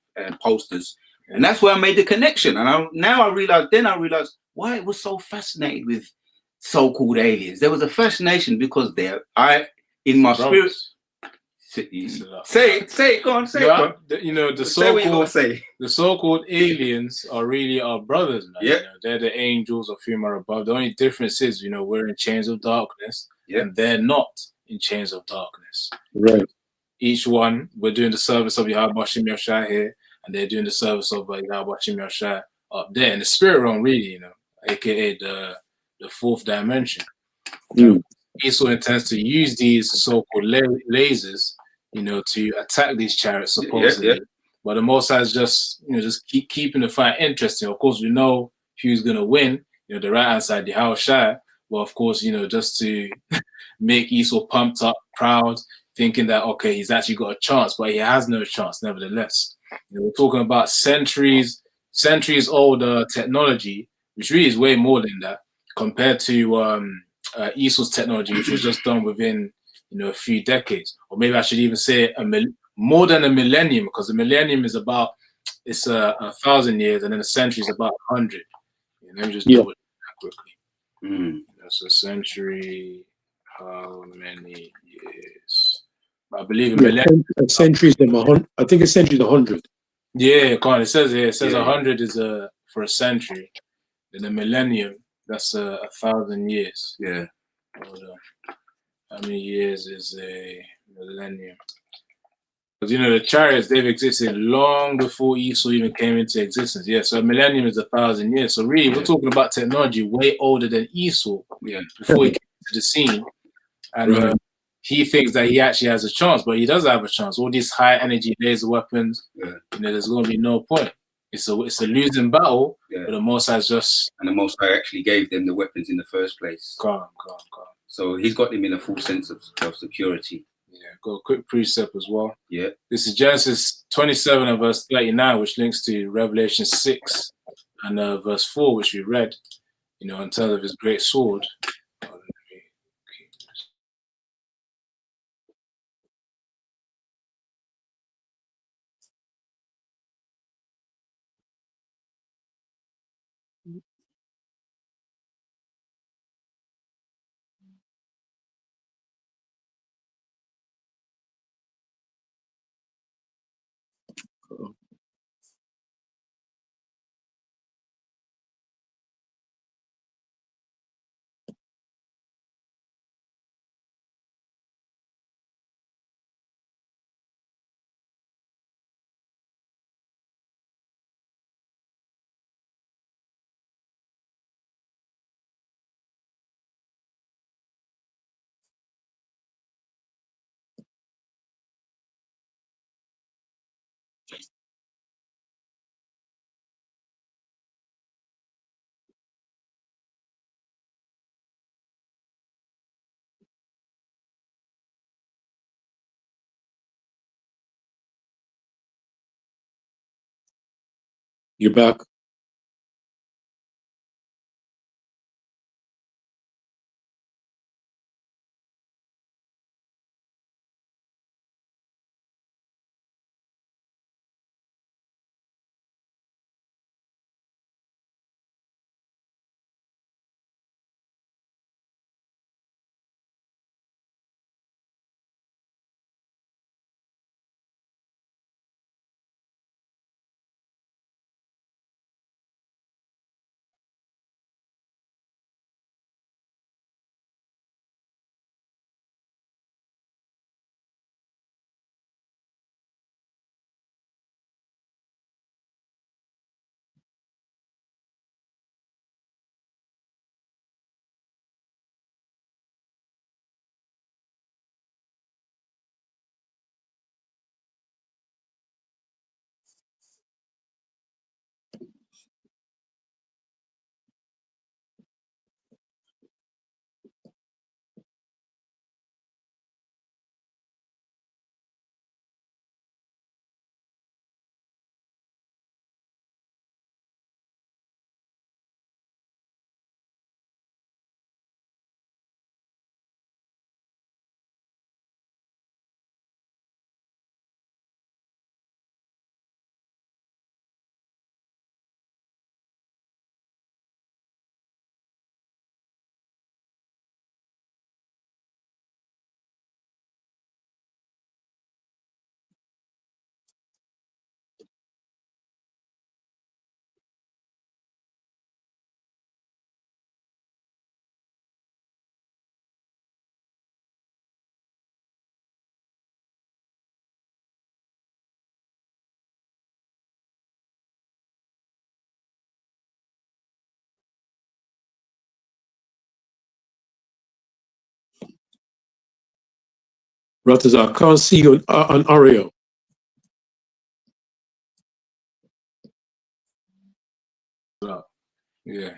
posters, and that's where I made the connection. And I realized why it was so fascinated with so-called aliens. There was a fascination because in my spirit. Say it, go on, say it. The so-called aliens are really our brothers, man. Yeah. They're the angels of whom are above. The only difference is, we're in chains of darkness, and they're not in chains of darkness. Right. Each one, we're doing the service of Yahweh Shem Yahshai here, and they're doing the service of Yahweh Shem Yahshai up there in the spirit realm, really, aka the fourth dimension. Esau intends to use these so-called lasers, to attack these chariots supposedly. Yeah. But the Most High is just keep keeping the fight interesting. Of course, we know who's gonna win. The right hand side, the Yahushua. Well, of course, just to make Esau pumped up, proud, thinking that okay, he's actually got a chance, but he has no chance. Nevertheless, we're talking about centuries old technology, which really is way more than that compared to Esau's technology, which was just done within a few decades, or maybe I should even say more than a millennium, because the millennium is about 1,000 years, and then a century is about 100. Let me just do it quickly. So a century, how many years? I believe a millennium. A century is I think a century is 100. Yeah, come on. It says 100 is for a century. Then a millennium, that's 1,000 years. Yeah. Hold on. How many years is a millennium? Because the chariots, they've existed long before Esau even came into existence. Yeah, so a millennium is 1,000 years. So really, we're talking about technology way older than Esau before he came to the scene. And he thinks that he actually has a chance, but he does have a chance. All these high energy laser weapons, there's going to be no point. It's a losing battle, but the Most High and the Most High actually gave them the weapons in the first place. Calm. So he's got them in a full sense of security. Yeah, got a quick precept as well. Yeah. This is Genesis 27 and verse 39, which links to Revelation 6 and verse 4, which we read, in terms of his great sword. You're back. Ratazar, I can't see you on Ariel. Yeah.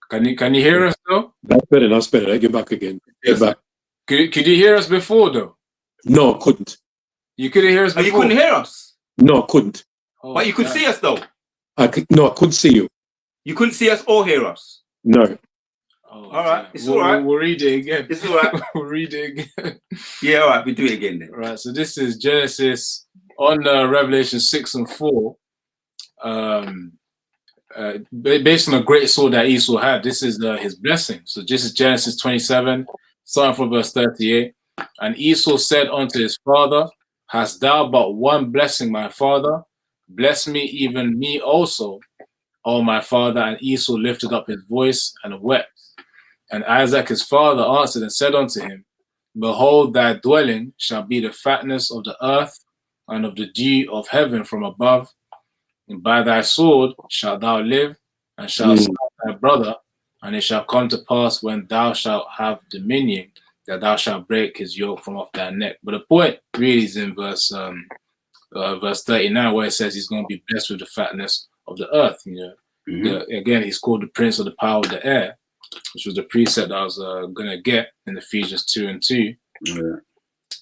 Can you hear us though? That's better. That's better. I get back again. Yes. Get back. Could you hear us before though? No, couldn't. You couldn't hear us Oh, before. you couldn't hear us, No, couldn't. Oh, but you could damn. see us though. No, I couldn't see you. You couldn't see us or hear us. No. Oh, All right, damn. it's all right. We'll read it again. It's all right. We'll read it again. Yeah, all right. We do it again then. Right. So this is Genesis on Revelation 6 and 4. Based on a great sword that Esau had, this is his blessing. So this is Genesis 27, starting from verse 38. And Esau said unto his father, hast thou but one blessing, my father? Bless me, even me also, O my father. And Esau lifted up his voice and wept. And Isaac his father answered and said unto him, behold, thy dwelling shall be the fatness of the earth and of the dew of heaven from above. And by thy sword shalt thou live, and shalt serve thy brother. And it shall come to pass when thou shalt have dominion, that thou shalt break his yoke from off thy neck. But the point really is in verse 39, where it says he's going to be blessed with the fatness of the earth. You know, again, he's called the prince of the power of the air, which was the precept that I was going to get in Ephesians 2 and 2. Yeah.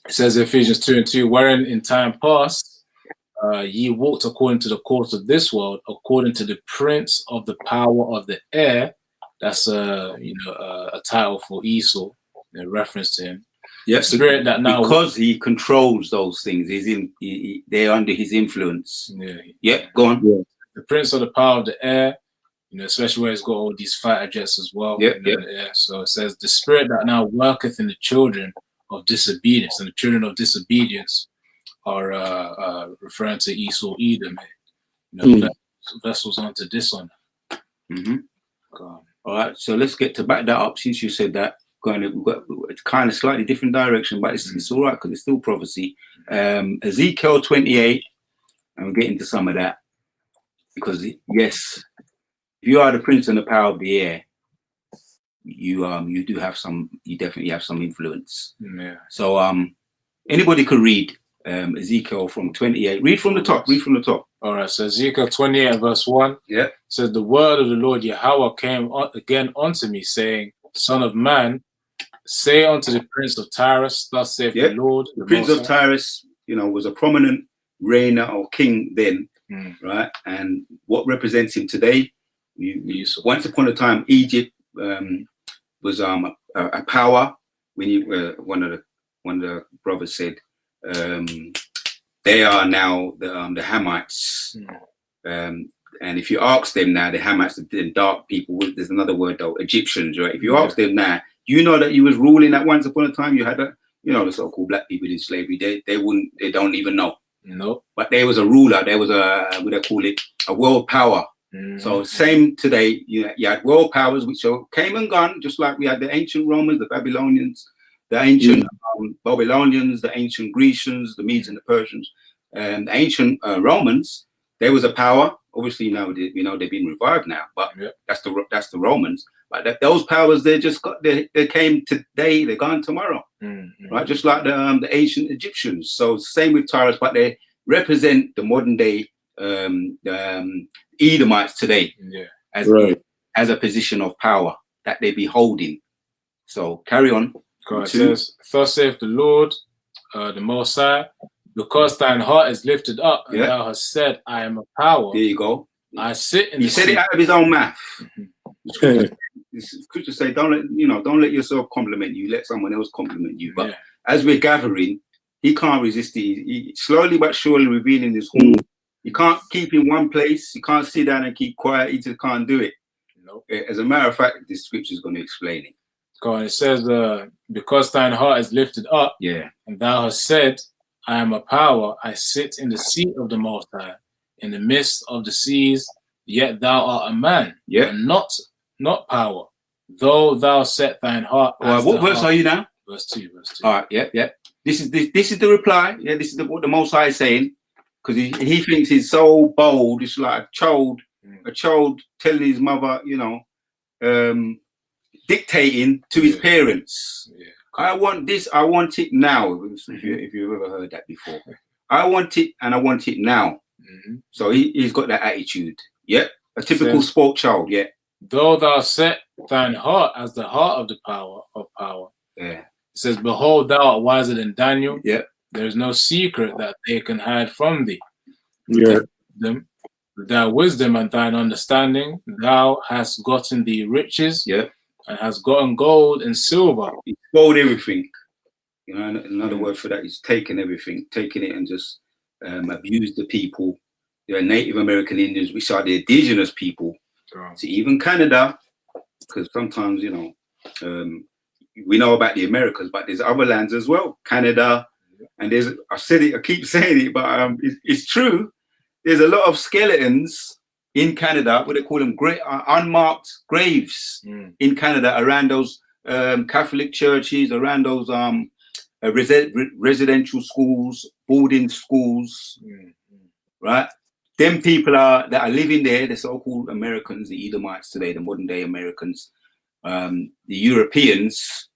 It says in Ephesians 2 and 2, wherein in time past ye walked according to the course of this world, according to the prince of the power of the air. That's a title for Esau, in reference to him. Yeah, The spirit that now because he controls those things. They're under his influence. Yeah, go on. Yeah. The prince of the power of the air, especially where it's got all these fighter jets as well. Yeah. So it says the spirit that now worketh in the children of disobedience, and the children of disobedience are referring to Esau, Edom, vessels unto dishonor. All right, so let's get to back that up. Since you said that, it's kind of slightly different direction, but it's all right because it's still prophecy. Ezekiel 28, and we'll get into some of that because yes, if you are the prince and the power of the air, you definitely have some influence. Yeah. So anybody could read Ezekiel from 28. Read from the top. All right. So Ezekiel 28 and verse 1. Yeah. Says the word of the Lord Yahweh came again unto me, saying, Son of man, say unto the prince of Tyrus, thus saith the Lord. The prince of Tyrus, was a prominent reigner or king then, right? And what represents him today? Once upon a time, Egypt was a power. When one of the brothers said, they are now the Hamites. And if you ask them now, the Hamites, the dark people, there's another word though, Egyptians, right? If you ask them now, you know that you was ruling at once upon a time. You had the so-called black people in slavery. They don't even know. No. But there was a ruler. There was what they call it, a world power. So same today. You had world powers which came and gone, just like we had the ancient Romans, the Babylonians, the ancient Babylonians, the ancient Grecians, the Medes and the Persians, and the ancient Romans. There was a power. Obviously now they've been revived now, but that's the Romans. But those powers they came today, they're gone tomorrow, right? Just like the ancient Egyptians. So same with Tyrus, but they represent the modern day Edomites today, as a position of power that they be holding. So carry on. God says, thus saith the Lord, the Most High, because thine heart is lifted up, and thou hast said, I am a power. There you go. I sit in He said it out of his own mouth. Okay. Scripture say, don't let yourself compliment you, let someone else compliment you. But as we're gathering, he can't resist it. He slowly but surely revealing his horn. You can't keep in one place. You can't sit down and keep quiet. He just can't do it. Nope. As a matter of fact, this scripture is going to explain it. God, it says, because thine heart is lifted up, and thou hast said, I am a power. I sit in the seat of the Most High, in the midst of the seas. Yet thou art a man, and not power. Though thou set thine heart. What verse are you now? Verse 2. All right. This is the reply. Yeah, this is what the Most High is saying, because he thinks he's so bold. It's like a child telling his mother, dictating to his parents. I want this. I want it now. If you've ever heard that before, I want it and I want it now. Mhm. So he's got that attitude. Yeah, a typical Says- spoiled child. Yeah, Though thou set thine heart as the heart of the power of power. yeah, It says, Behold, thou art wiser than Daniel. yeah. There is no secret that they can hide from thee. Yeah. With thy wisdom and thine understanding, thou hast gotten thee riches, Yeah. and hast gotten gold and silver. He spoiled everything. You know, another word for that is taking everything, taking it and just abused the people. There are Native American Indians, which are the indigenous people. To even Canada, because sometimes, you know, we know about the Americas, but there's other lands as well, Canada, and I said it, I keep saying it, but it's true. There's a lot of skeletons in Canada, what they call them, unmarked graves in Canada around those Catholic churches, around those residential schools, boarding schools, right? Them people that are living there, the so-called Americans, the Edomites today, the modern day Americans, the Europeans,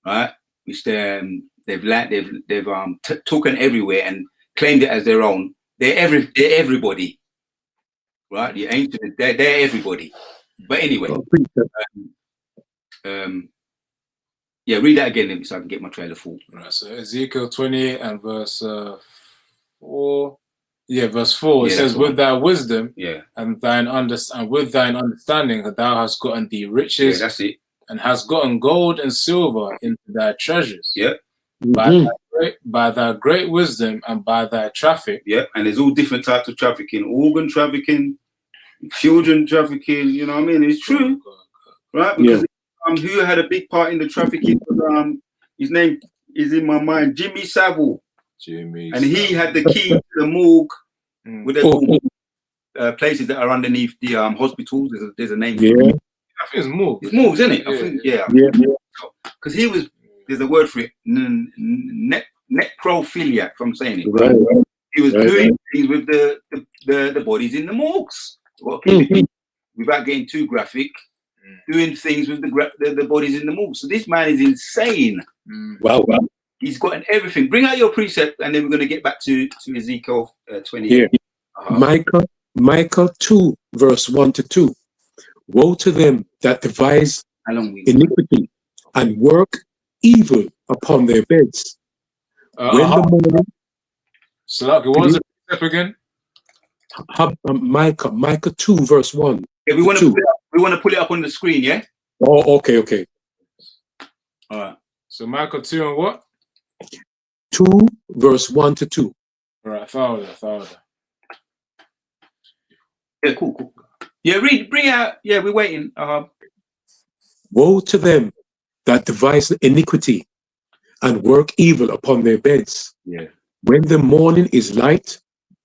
right? Which they've taken everywhere and claimed it as their own. They're everybody, right? The ancient, they're everybody. But anyway, yeah, read that again so I can get my trailer full. Right. So Ezekiel 28 and verse 4. Yeah, verse 4. It Yeah, says, "With thy wisdom Yeah, and with thine understanding, that thou hast gotten thee riches, yeah, that's it. and hast gotten gold and silver into thy treasures. Yeah, By thy great wisdom and by thy traffic." yeah, and there's all different types of trafficking, organ trafficking, children trafficking. You know what I mean? It's true, right? Because who had a big part in the trafficking? His name is in my mind, Jimmy Savile. And he had the key to the morgue with the places that are underneath the hospitals. There's a name for it. I think it's more. It's morgues, isn't it? Yeah. I think, because he was, there's a word for it, necrophiliac, if I'm saying it. Right. He was doing things with the bodies in the morgues. Well, without getting too graphic, doing things with the bodies in the morgues. So this man is insane. Wow. He's gotten everything. Bring out your precept, and then we're going to get back to Ezekiel 28. Micah 2, verse 1-2. Woe to them that devise iniquity and work evil upon their beds. When the morning, Salaki, what was the precept again? Micah 2, verse 1. Yeah, we want to pull it up on the screen, yeah? Oh, okay. All right. So Micah 2 and what? 2, verse 1-2. All right, thousand. Yeah, cool. Yeah, bring out. Yeah, we're waiting. Woe to them that devise iniquity and work evil upon their beds. Yeah. When the morning is light,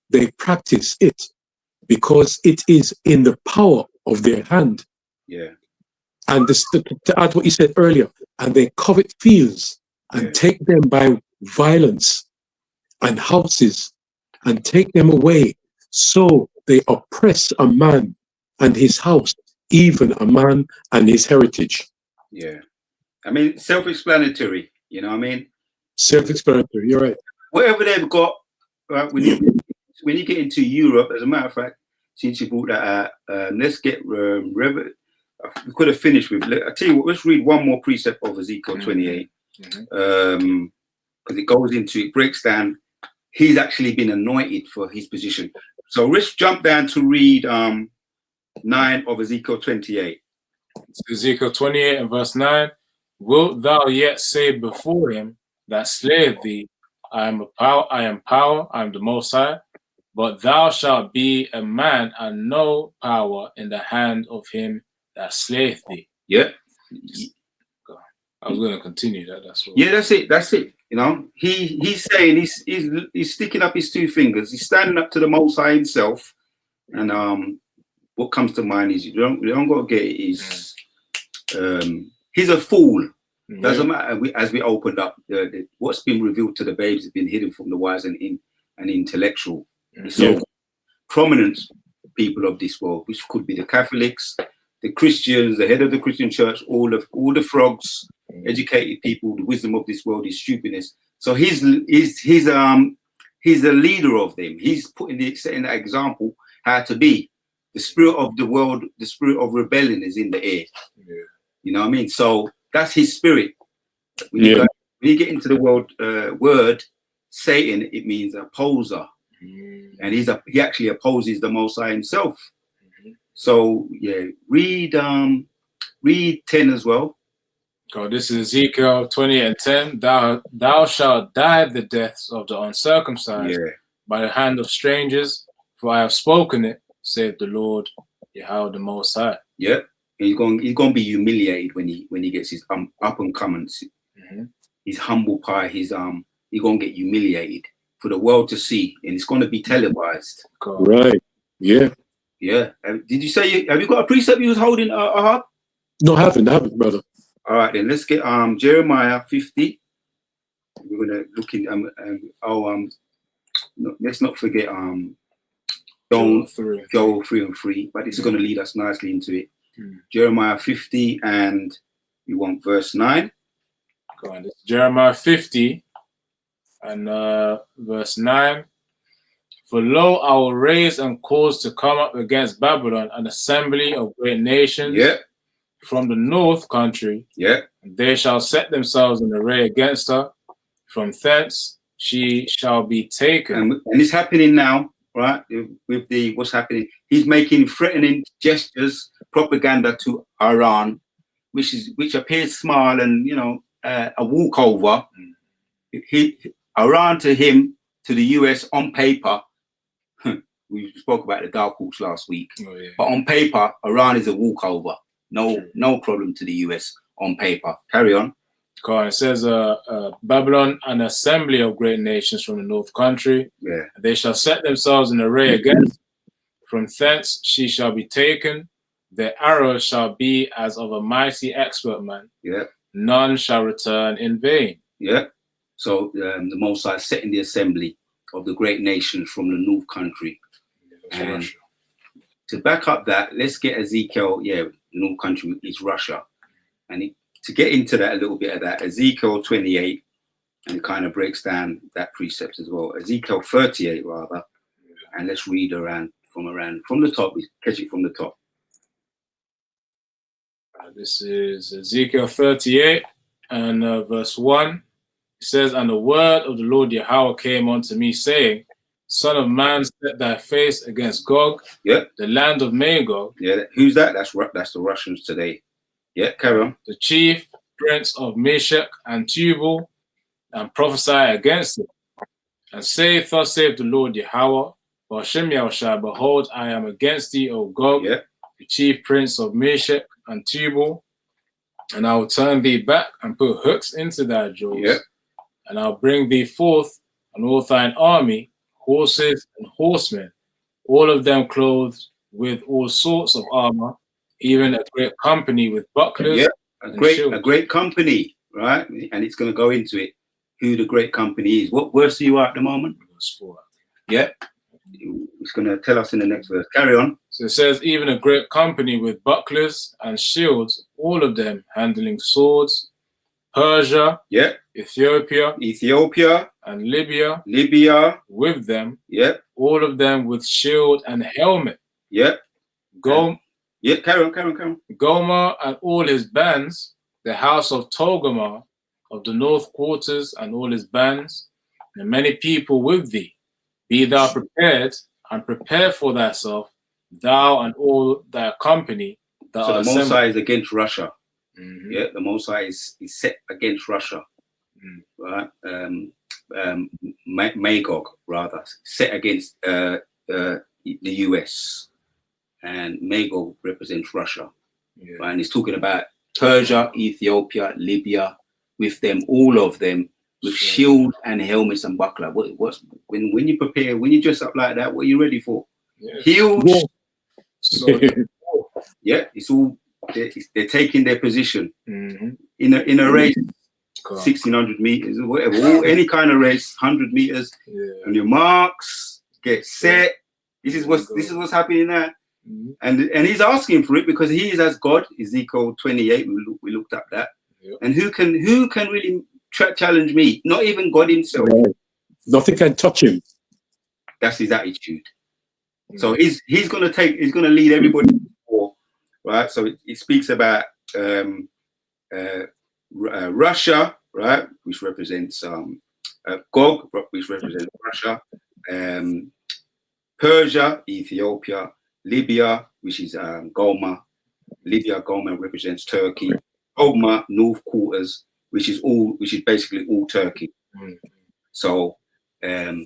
they practice it, because it is in the power of their hand. Yeah. And to add what you said earlier, and they covet fields and take them by violence, and houses, and take them away. So they oppress a man and his house, even a man and his heritage. Yeah. I mean, self-explanatory, you know what I mean? Self-explanatory, you're right. Whatever they've got, right, when you get into Europe, as a matter of fact, since you brought that out, let's get, we could have finished with, I'll tell you what, let's read one more precept of Ezekiel 28. Because it breaks down, he's actually been anointed for his position. So let's jump down to read 9 of Ezekiel 28. Ezekiel 28 and verse 9. Wilt thou yet say before him that slayeth thee, I am power, I am the Most High, but thou shalt be a man and no power in the hand of him that slayeth thee. Yeah. I was going to continue that. That's what. Yeah, that's it. You know, he's saying he's sticking up his two fingers. He's standing up to the Most High himself. And what comes to mind is you don't got to get it is he's a fool. Doesn't matter. As we opened up, what's been revealed to the babes has been hidden from the wise and intellectual. So prominent people of this world, which could be the Catholics, the Christians, the head of the Christian church, all the frogs, educated people. The wisdom of this world is stupidness. So he's a leader of them. He's setting that example how to be. The spirit of the world, the spirit of rebellion is in the air. Yeah. You know what I mean? So that's his spirit. When you get into the word Satan, it means opposer. And he actually opposes the Most High himself. So yeah, read 10 as well. God, this is Ezekiel 20:10. Thou shalt die the deaths of the uncircumcised by the hand of strangers, for I have spoken it, saith the Lord, Yahweh the Most High. Yeah, he's going to be humiliated when he gets his up and coming. His humble pie. He's going to get humiliated for the world to see, and it's going to be televised. God. Right. Yeah. Yeah. Did you say have you got a precept you was holding, Ahab? No, I haven't, brother. All right, then let's get Jeremiah 50. We're gonna look in let's not forget Joel 3:3, but it's gonna lead us nicely into it. Jeremiah 50, and we want verse 9. Go on, this is Jeremiah 50 and verse 9. For lo, I will raise and cause to come up against Babylon an assembly of great nations from the north country. And they shall set themselves in array against her. From thence she shall be taken. And it's happening now, right? With what's happening, he's making threatening gestures, propaganda to Iran, which appears small and a walkover. Iran to him, to the US on paper. We spoke about the dark horse last week, but on paper, Iran is a walkover. No problem to the US on paper. Carry on. It says, Babylon, an assembly of great nations from the north country. They shall set themselves in array against. From thence she shall be taken. Their arrows shall be as of a mighty expert man. None shall return in vain. So the Most High setting the assembly of the great nations from the north country. And to back up that, let's get Ezekiel. The north country is Russia. And to get into that, a little bit of that, Ezekiel 28, and it kind of breaks down that precept as well. Ezekiel 38, rather. And let's read from the top. We catch it from the top. This is Ezekiel 38 and verse 1. It says, and the word of the Lord Yahweh came unto me, saying, Son of man, set thy face against Gog, the land of Magog. Who's that? That's the Russians today. Carry on. The chief prince of Meshech and Tubal, and prophesy against it. And say, thus saith the Lord Yahweh, Hashem Yahushua, behold, I am against thee, O Gog, the chief prince of Meshech and Tubal, and I will turn thee back and put hooks into thy jaws, and I'll bring thee forth and all thine army, horses and horsemen, all of them clothed with all sorts of armor, even a great company with bucklers. A great company, right? And it's going to go into it, who the great company is. What verse are you at the moment? Verse 4. It's going to tell us in the next verse. Carry on. So it says, even a great company with bucklers and shields, all of them handling swords, Persia, Ethiopia, and Libya, with them, all of them with shield and helmet. Carry on. Gomer and all his bands, the house of Togarmah of the north quarters and all his bands, and many people with thee. Be thou prepared, and prepare for thyself, thou and all thy company. So the Most High is against Russia. The Most High is set against Russia. Right? Magog, rather, set against the US. And Magog represents Russia. Right? And he's talking about Persia, Ethiopia, Libya, with them, all of them, with shield and helmets and buckler. When you prepare, when you dress up like that, what are you ready for? Huge. It's all they're taking their position in a race, 1600 meters or whatever, any kind of race, 100 meters, and your marks get set. This is what's happening now. And he's asking for it because he is as God. Ezekiel 28, we looked at that. Yep. And who can really challenge me? Not even God himself. Right. Nothing can touch him. That's his attitude. So he's going to lead everybody to war, right? So it speaks about Russia, right, which represents Gog, which represents Russia, Persia, Ethiopia, Libya, which is Gomer. Libya, Gomer represents Turkey. Ogma, North Quarters, which is basically all Turkey. So they're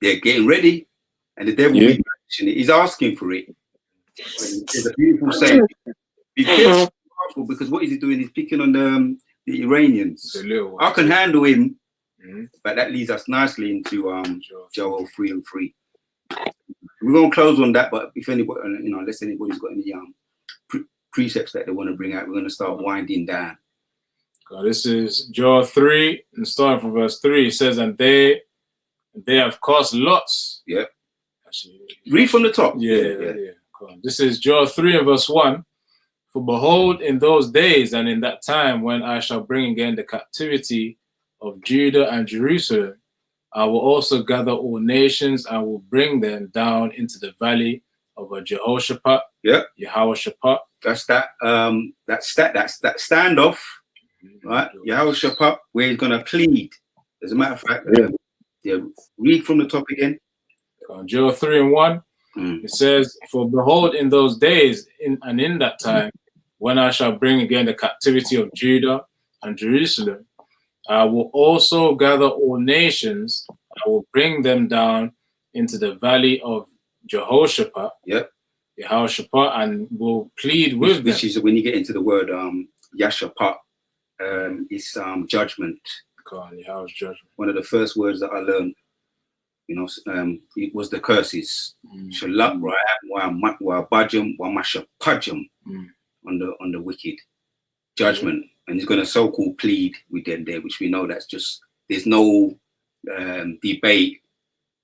getting ready, and the devil he's asking for it. There's a beautiful saying: "Be careful, because what is he doing? He's picking on the Iranians. I can handle him." But that leads us nicely into Joel 3:3. We're going to close on that, but if anybody, unless anybody's got any precepts that they want to bring out, we're going to start winding down. This is Joel 3, and starting from verse 3, it says, "And they have cast lots." Yeah. Actually, read from the top. Yeah. This is Joel 3 and verse 1. "For behold, in those days and in that time, when I shall bring again the captivity of Judah and Jerusalem, I will also gather all nations and will bring them down into the valley of Jehoshaphat." Yeah. Yehoshaphat. That's that standoff, right? Yehoshaphat, where he's going to plead. As a matter of fact, read from the top again. Joel 3 and 1. It says, "For behold, in those days and in that time, when I shall bring again the captivity of Judah and Jerusalem, I will also gather all nations. I will bring them down into the valley of Jehoshaphat." Yep. Yehoshaphat, and will plead with them. Which is when you get into the word Yashaphat, it's judgment. Judgment. One of the first words that I learned, it was the curses. Shalak, wa bajum, wa mashapajum, on the wicked. Judgment. And he's going to so-called plead with them there, which we know there's no debate,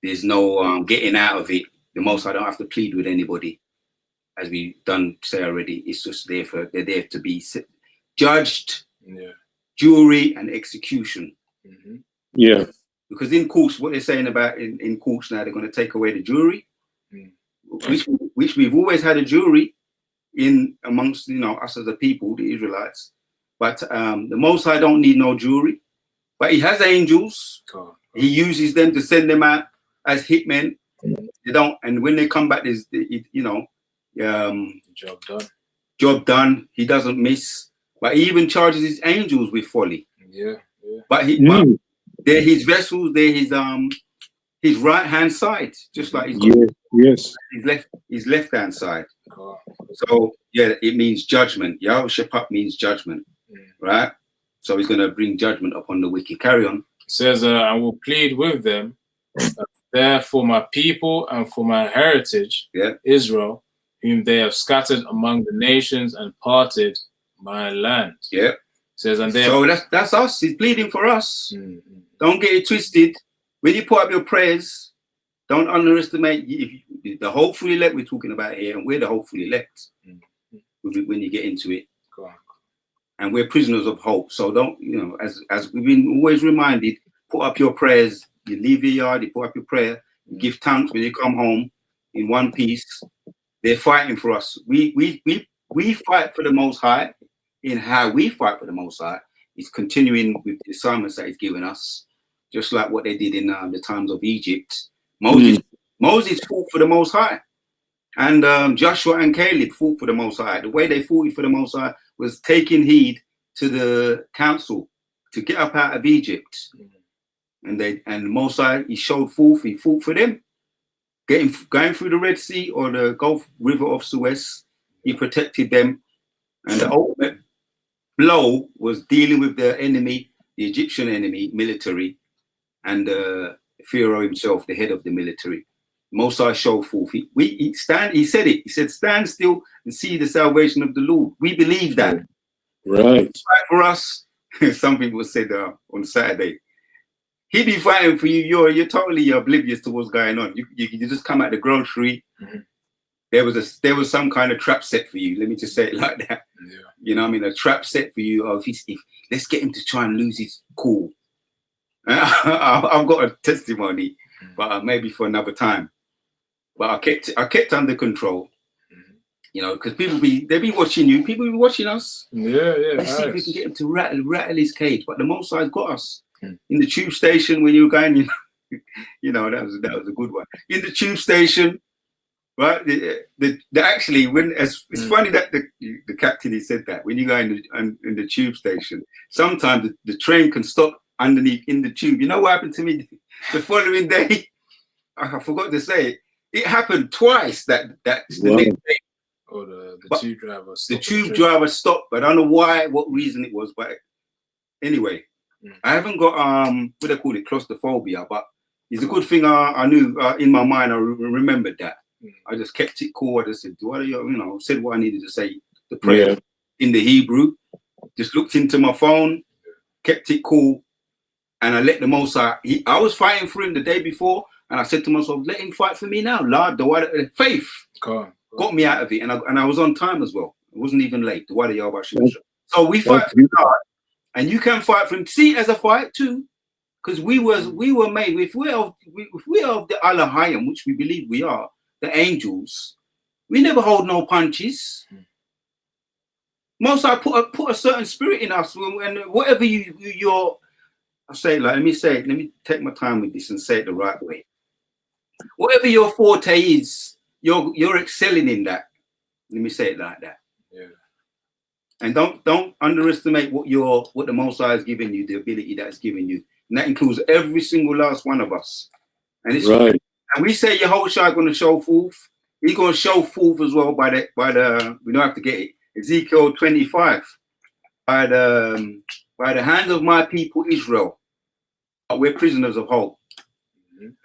there's no getting out of it. The Most I don't have to plead with anybody, as we done say already. It's just they're there to be judged, jury, and execution. Yeah. Because in courts, what they're saying about in courts now, they're going to take away the jury, which we've always had a jury in amongst us as a people, the Israelites. But the Most High don't need no jury, but he has angels. He uses them to send them out as hitmen. They don't, and when they come back, there's job done. He doesn't miss, but he even charges his angels with folly. But they're his vessels. They're his right hand side, just like his left hand side. So it means judgment. Yehoshaphat means judgment. Right? So he's going to bring judgment upon the wicked. Carry on. It says, "I will plead with them there for my people and for my heritage, Israel, whom they have scattered among the nations and parted my land." Yeah. It says, and so that's us. He's pleading for us. Don't get it twisted. When you put up your prayers, don't underestimate the hopeful elect we're talking about here, and we're the hopeful elect when you get into it. And we're prisoners of hope. So don't, as we've been always reminded, put up your prayers. You leave your yard, you put up your prayer, you give thanks when you come home in one piece. They're fighting for us. We fight for the Most High. In how we fight for the Most High is continuing with the assignments that he's given us, just like what they did in the times of Egypt. Moses fought for the Most High, and Joshua and Caleb fought for the Most High. The way they fought for the Most High was taking heed to the council to get up out of Egypt. And the Most High, he showed forth, he fought for them. Going through the Red Sea or the Gulf River of Suez, he protected them. And the ultimate blow was dealing with the enemy, the Egyptian enemy, military, and Pharaoh himself, the head of the military. Most High showed forth. He said it. He said, "Stand still and see the salvation of the Lord." We believe that. Right. For us, some people said on Saturday, he be fighting for you. You're totally oblivious to what's going on. You just come at the grocery. there was some kind of trap set for you. Let me just say it like that. Yeah. You know what I mean? A trap set for you of if let's get him to try and lose his cool. I've got a testimony, but maybe for another time. But I kept under control. You know, because they be watching you, people be watching us. Yeah. Let's see if we can get him to rattle his cage. But the Most High's got us. In the tube station when you were going, you know, that was a good one. In the tube station, right? Actually, when it's funny that the captain he said that when you go in the tube station, sometimes the train can stop underneath in the tube. You know what happened to me the following day? I forgot to say it. It happened twice. The next day. Or the tube driver. The tube driver stopped, but I don't know what reason it was. But anyway, I haven't got what they call it, claustrophobia. But it's a good thing I knew in my mind. I remembered that. I just kept it cool. I just said, said what I needed to say. The prayer in the Hebrew. Just looked into my phone, kept it cool, and I let the Most High. I was fighting for him the day before, and I said to myself, "Let him fight for me now, Lord." The faith got me out of it, and I was on time as well. It wasn't even late. So we fight for God, and you can fight for him. See it as a fight too, because we were made. If we are of the Alahayim, which we believe we are, the angels, we never hold no punches. Most I put a certain spirit in us, and whatever you're. I say let me take my time with this and say it the right way. Whatever your forte is. You're excelling in that. Let me say it like that. Yeah. And don't underestimate what the Most High has given you, the ability that it's given you, and that includes every single last one of us. And it's right. And we say Yahushua is going to show forth. He's going to show forth as well by the we don't have to get it. Ezekiel 25. By the hands of my people Israel, we're prisoners of hope.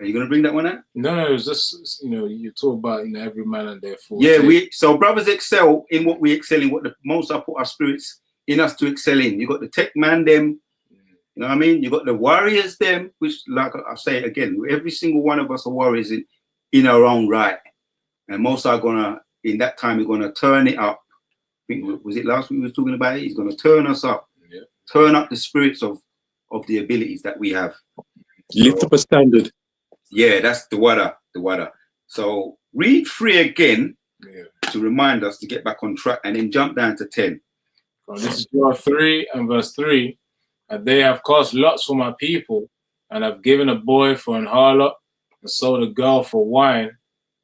Are you going to bring that one out? No, it was just, you talk about, every man and their fault. Yeah, so brothers excel in what we excel in, what the Most High put our spirits in us to excel in. You got the tech man, them, you know what I mean? You got the warriors, them, which, like I say it again, every single one of us are warriors in our own right. And Most High in that time, we're going to turn it up. I think, was it last week we was talking about it? He's going to turn us up, turn up the spirits of the abilities that we have. Lift up a standard. Yeah, that's the water. So read 3 again to remind us to get back on track, and then jump down to 10. This is Joel 3 and verse 3. And they have cast lots for my people, and have given a boy for an harlot, and sold a girl for wine,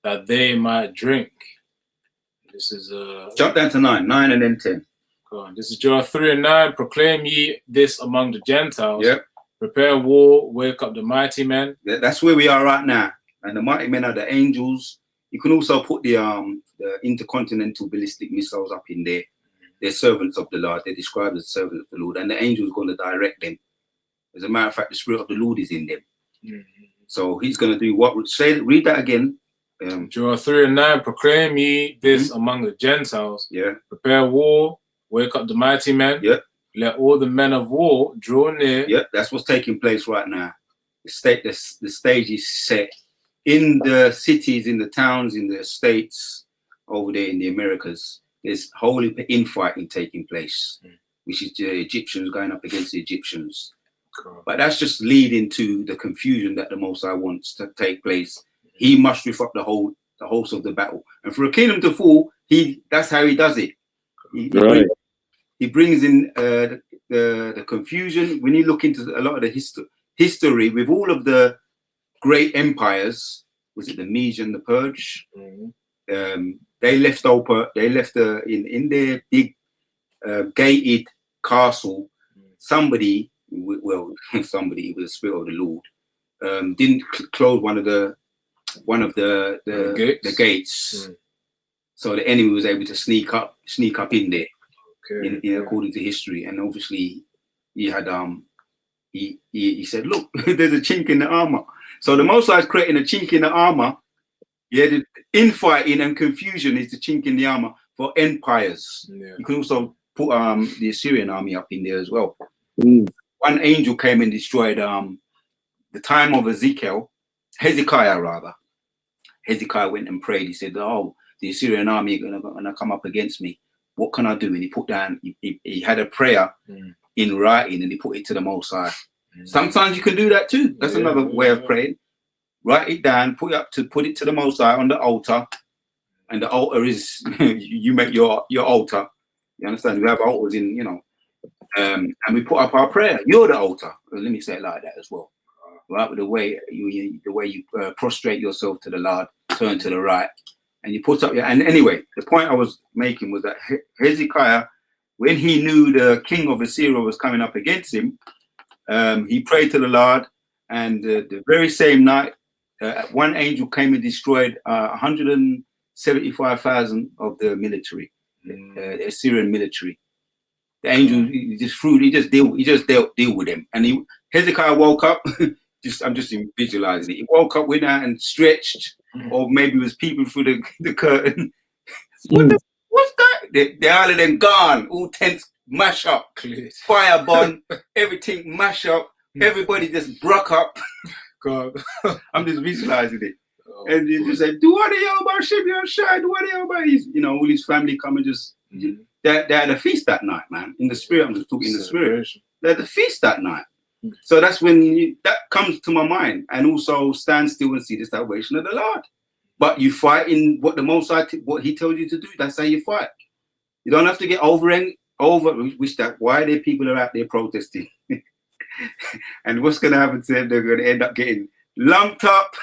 that they might drink. This is jump down to 9 and then 10. This is Joel 3 and 9. Proclaim ye this among the Gentiles. Yep. Prepare war, wake up the mighty men. That's where we are right now. And the mighty men are the angels. You can also put the intercontinental ballistic missiles up in there. They're servants of the Lord. They're described as servants of the Lord. And the angels are going to direct them. As a matter of fact, the Spirit of the Lord is in them. So he's going to do what? Read that again. Joel 3 and 9. Proclaim ye this among the Gentiles. Yeah. Prepare war, wake up the mighty men. Yeah. Let all the men of war draw near. Yep, that's what's taking place right now. The stage is set in the cities, in the towns, in the states, over there in the Americas. There's holy infighting taking place, which is the Egyptians going up against the Egyptians. Cool. But that's just leading to the confusion that the Most High wants to take place. He must riff up the host of the battle, and for a kingdom to fall, that's how he does it. He brings in the confusion. When you look into a lot of the history with all of the great empires, was it the Medes and the Persians? They left in their big gated castle. Somebody, it was the Spirit of the Lord, didn't close one of the gates. So the enemy was able to sneak up in there. According to history, and obviously he had he said, look, there's a chink in the armor. So the Most High is creating a chink in the armor. Yeah, the infighting and confusion is the chink in the armor for empires. You can also put the Assyrian army up in there as well. One angel came and destroyed the time of Hezekiah rather. Hezekiah went and prayed. He said, oh, the Assyrian army are gonna come up against me. What can I do? And he put down, he had a prayer in writing, and he put it to the Most High. Sometimes you can do that too. That's another way of praying. Write it down, put it to the Most High on the altar, and the altar is you make your altar. You understand? We have altars in, you know, and we put up our prayer. You're the altar. Let me say it like that as well. Right, with the way you prostrate yourself to the Lord, turn to the right, and you put up your. And anyway, the point I was making was that Hezekiah, when he knew the king of Assyria was coming up against him, he prayed to the Lord, and the very same night, one angel came and destroyed 175,000 of the military, the Assyrian military. The angel he just dealt with them, and Hezekiah woke up. I'm just visualizing it. He woke up, went out and stretched, or maybe was peeping through the curtain. What's that? They all of them gone, all tents mash up, fire burn, everything mash up, everybody just broke up. God, I'm just visualizing it. And he just said, "Do what the hell about Shimon Shai? Do what the hell about his?" You know, all his family come and just. They had a feast that night, man. In the spirit, I'm just talking in the spirit. They had a feast that night. So that's when that comes to my mind, and also stand still and see the salvation of the Lord. But you fight in what the Most High, what He tells you to do. That's how you fight. You don't have to get over. Which that why the people are out there protesting, and what's going to happen to them? They're going to end up getting lumped up,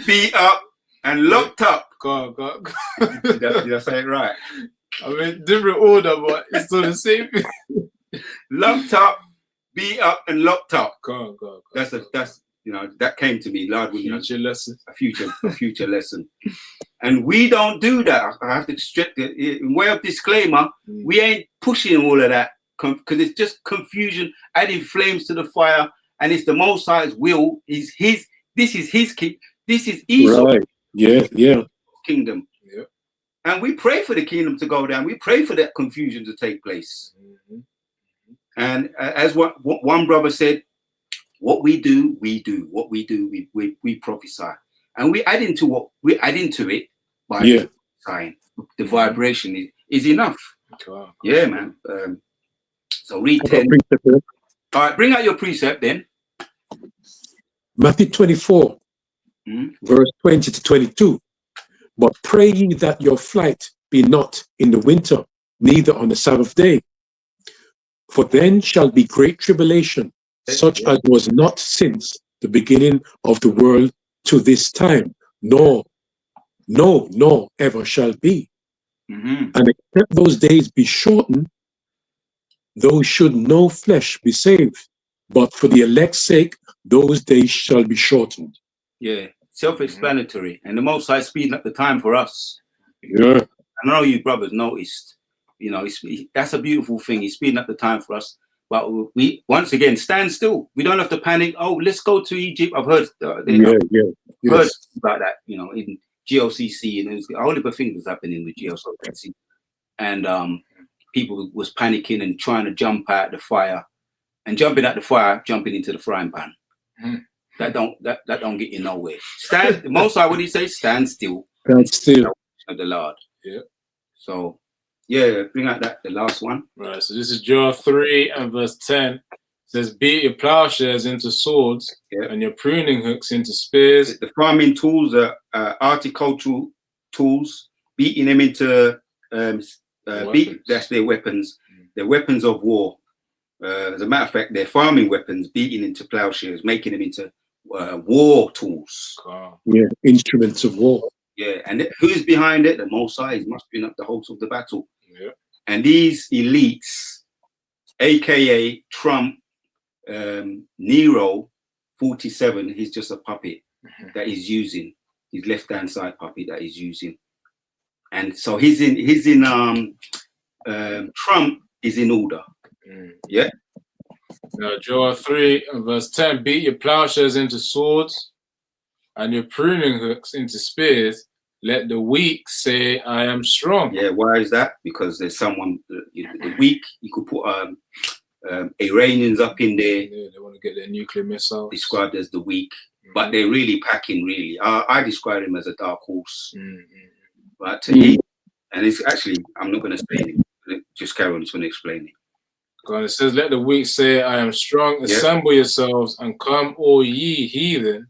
beat up, and locked up. God. Did I say it right? I mean, different order, but it's still the same. Lumped up, beat up, and locked up. God. That's you know, that came to me. Lord, future lesson. A future lesson. And we don't do that. I have to strip it. In way of disclaimer, we ain't pushing all of that because it's just confusion, adding flames to the fire, and it's the Most High's will. This is His kingdom. This is Esau. Right. Yeah. Kingdom. Yeah. And we pray for the kingdom to go down. We pray for that confusion to take place. And as what one brother said, what we do, we do. What we do, we prophesy. And we add into it by prophesying. The vibration is enough. God. Yeah, man. So read 10. All right, bring out your precept then. Matthew 24, verse 20 to 22. But pray ye that your flight be not in the winter, neither on the Sabbath day. For then shall be great tribulation, such as was not since the beginning of the world to this time, nor ever shall be. And except those days be shortened, those should no flesh be saved. But for the elect's sake, those days shall be shortened. Yeah, self-explanatory. And the Most High speeding up the time for us. Yeah. I know you brothers noticed. You know, that's a beautiful thing. He's speeding up the time for us. But we, once again, stand still. We don't have to panic. Oh, let's go to Egypt. I've heard, heard about that, you know, in GLCC. And there's a whole heap of things was happening with GLCC. And people was panicking and trying to jump out the fire. And jumping out the fire, jumping into the frying pan. That don't get you nowhere. Stand. Most High, what do you say? Stand still. Stand still. Of the Lord. Yeah. So, yeah, bring out the last one. Right. So this is Joel 3 and verse 10. It says, beat your plowshares into swords and your pruning hooks into spears. The farming tools are horticultural tools, beating them into that's their weapons. They're weapons of war. As a matter of fact, they're farming weapons, beating into plowshares, making them into war tools. Yeah, instruments of war. Yeah, and who's behind it? The Most High must be up the host of the battle. Yeah. And these elites, aka Trump, Nero 47, he's just a puppet that he's using. His left-hand side puppet that he's using. And so he's in Trump is in order. Yeah. Now, Joel 3 and verse 10, beat your plowshares into swords and your pruning hooks into spears. Let the weak say, I am strong. Yeah, why is that? Because there's someone, the weak, you could put Iranians up in there. Yeah, they want to get their nuclear missile. Described as the weak, but they're really packing, really. I describe them as a dark horse. right? To eat, and it's actually, I'm not going to say it. Just carry on. Just going to explain it. God, it says, "Let the weak say, I am strong. Yeah. Assemble yourselves and come, all ye heathen,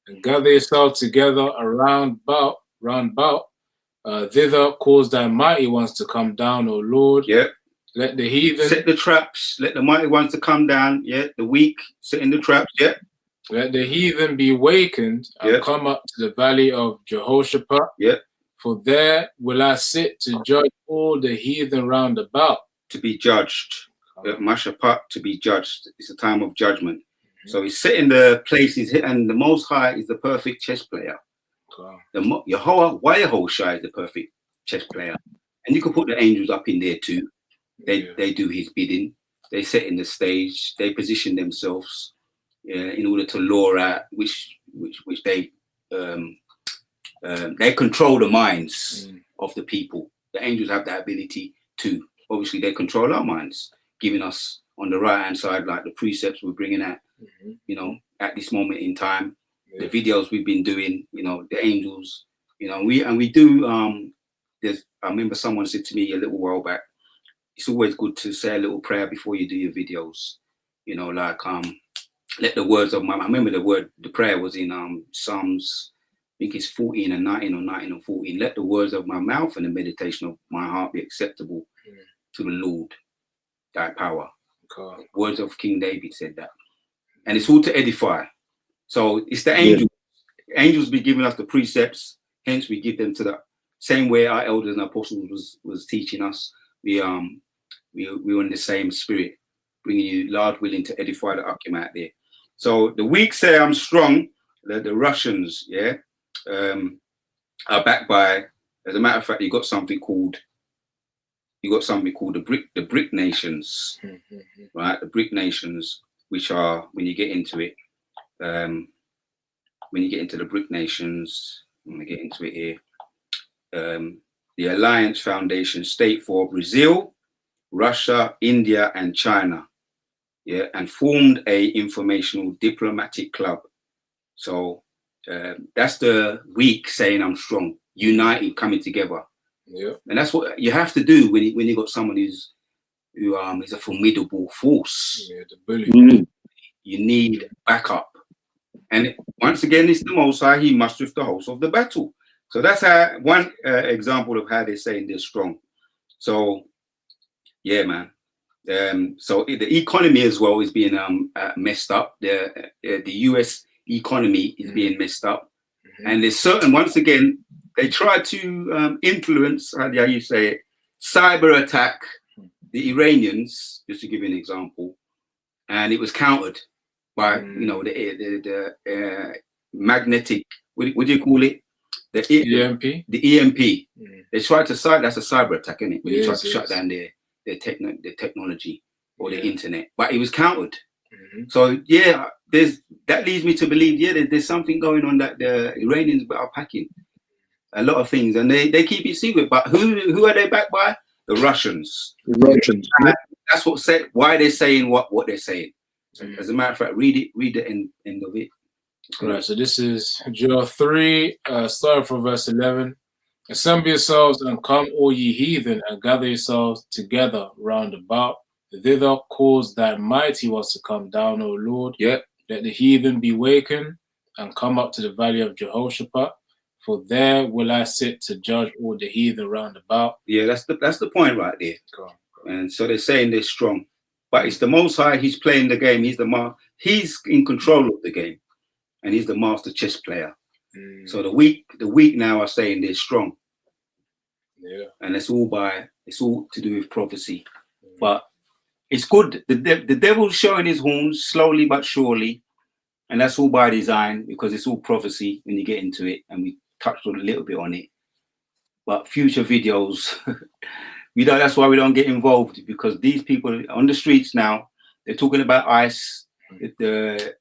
and gather yourselves together round about. Thither cause thy mighty ones to come down, O Lord. Yeah. Let the heathen Set the traps. Let the mighty ones to come down. Yeah. The weak setting the traps. Yeah. Let the heathen be wakened and Yeah. come up to the valley of Jehoshaphat. Yeah. For there will I sit to judge all the heathen round about." To be judged. Mashaphat, to be judged. It's a time of judgment. So he's setting the places, and the Most High is the perfect chess player. Yahweh is the perfect chess player, and you can put the angels up in there too. They do his bidding. They set in the stage. They position themselves in order to lure out which they control the minds of the people. The angels have that ability too. Obviously, they control our minds, giving us on the right hand side, like the precepts we're bringing out, you know, at this moment in time, the videos we've been doing, you know, the angels, you know, we do. I remember someone said to me a little while back, it's always good to say a little prayer before you do your videos, you know, like let the words of my, I remember the prayer was in Psalms, I think it's 14 and 19 or 19 and 14. Let the words of my mouth and the meditation of my heart be acceptable to the Lord, thy power. God. Words of King David said that. And it's all to edify. So it's the angels. Yeah. Angels be giving us the precepts, hence we give them to the same way our elders and apostles was teaching us. We're in the same spirit, bringing you Lord willing to edify the Akim out there. So the weak say I'm strong. The Russians, are backed by. As a matter of fact, you got something called the BRIC nations, right? The BRIC nations, which are, when you get into it, when you get into the BRIC nations, I'm gonna get into it here. The Alliance Foundation state for Brazil, Russia, India, and China, and formed a informational diplomatic club. So that's the weak saying I'm strong, united, coming together. Yeah, and that's what you have to do when you got someone who is a formidable force. Yeah, the bully. You need backup, and once again, it's the Most High. He mustereth the host of the battle. So that's how one example of how they're saying they're strong. So yeah, man. So the economy as well is being messed up. The US economy is being messed up, and there's certain, once again, they try to influence, how you say it, cyber attack the Iranians, just to give you an example, and it was countered by the magnetic, what do you call it? The EMP. The EMP. They tried to that's a cyber attack, isn't it? When you try to shut down their technology or the internet, but it was countered. So yeah, that leads me to believe there's something going on that the Iranians are packing a lot of things, and they keep it secret. But who are they backed by? The Russians. The Russians. That's what said why they're saying what they're saying. As a matter of fact, read the end of it. Right. So this is Joel 3, starting from verse 11. Assemble yourselves and come, all ye heathen, and gather yourselves together round about. Thither cause thy mighty ones to come down, O Lord. Yep. Let the heathen be wakened and come up to the valley of Jehoshaphat. For there will I sit to judge all the heathen round about. Yeah, that's the point right there. Go on. And so they're saying they're strong, but it's the Most High. He's playing the game. He's in control of the game, and he's the master chess player. So the weak now are saying they're strong. Yeah, and it's all to do with prophecy. But it's good. The devil's showing his horns slowly but surely, and that's all by design, because it's all prophecy when you get into it, and we touched on a little bit on it. But future videos, that's why we don't get involved, because these people on the streets now, they're talking about ICE. The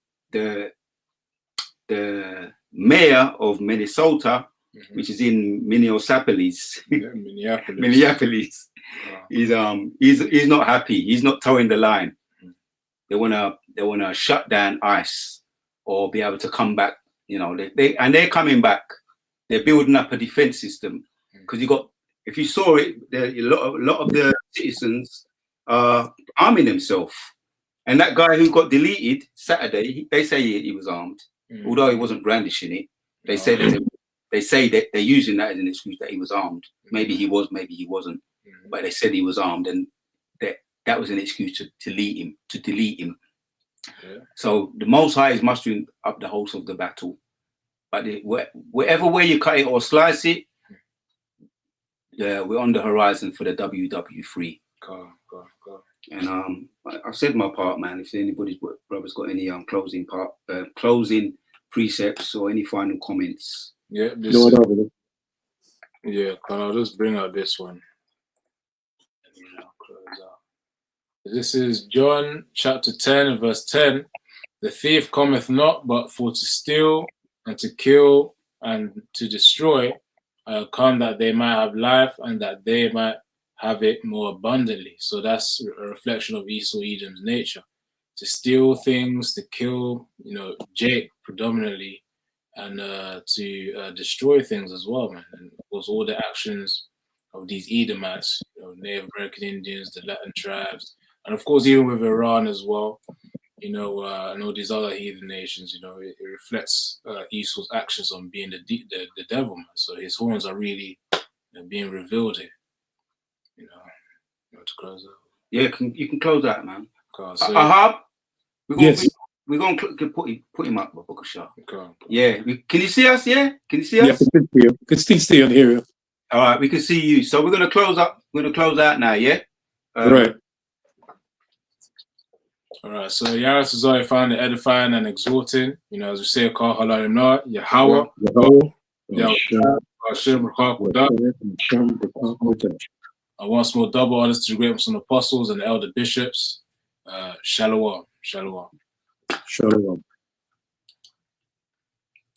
mayor of Minnesota, which is in Minneapolis. Minneapolis. Wow. He's not happy. He's not towing the line. They wanna shut down ICE or be able to come back. They're coming back. They're building up a defense system because you got, if you saw it, there a lot of the citizens arming themselves. And that guy who got deleted Saturday, they say he was armed, although he wasn't brandishing it. They say that they're using that as an excuse that he was armed. Maybe he was, maybe he wasn't. But they said he was armed, and that was an excuse to delete him. Yeah. So the Most High is mustering up the host of the battle. But wherever way you cut it or slice it, we're on the horizon for the WW3. Go. And I've said my part, man. If anybody's brother's got any closing precepts or any final comments. Yeah, I'll just bring out this one. This is John chapter 10, verse 10. The thief cometh not but for to steal and to kill and to destroy. Come that they might have life and that they might have it more abundantly. So that's a reflection of Esau Edom's nature. To steal things, to kill, Jake predominantly, and to destroy things as well, man. And of course, all the actions of these Edomites, Native American Indians, the Latin tribes, and of course, even with Iran as well, and all these other heathen nations, it reflects Esau's actions on being the devil, man. So his horns are really being revealed here. To close out. Yeah, you can close out, man. So, Ahab, Yes. we're going to put him up, Bokasha. okay. Yeah, can you see us? Yeah, can you see Yeah, us? we can see you. We can still stay on here. All right, we can see you. So we're going to close up. We're going to close out now. Yeah. Right. All right. So Yaris is already found it edifying and exhorting. As we say, call Halayimna, Yahweh, Hashem, I once more double honors to the great apostles and the elder bishops. Shalom. Shalom.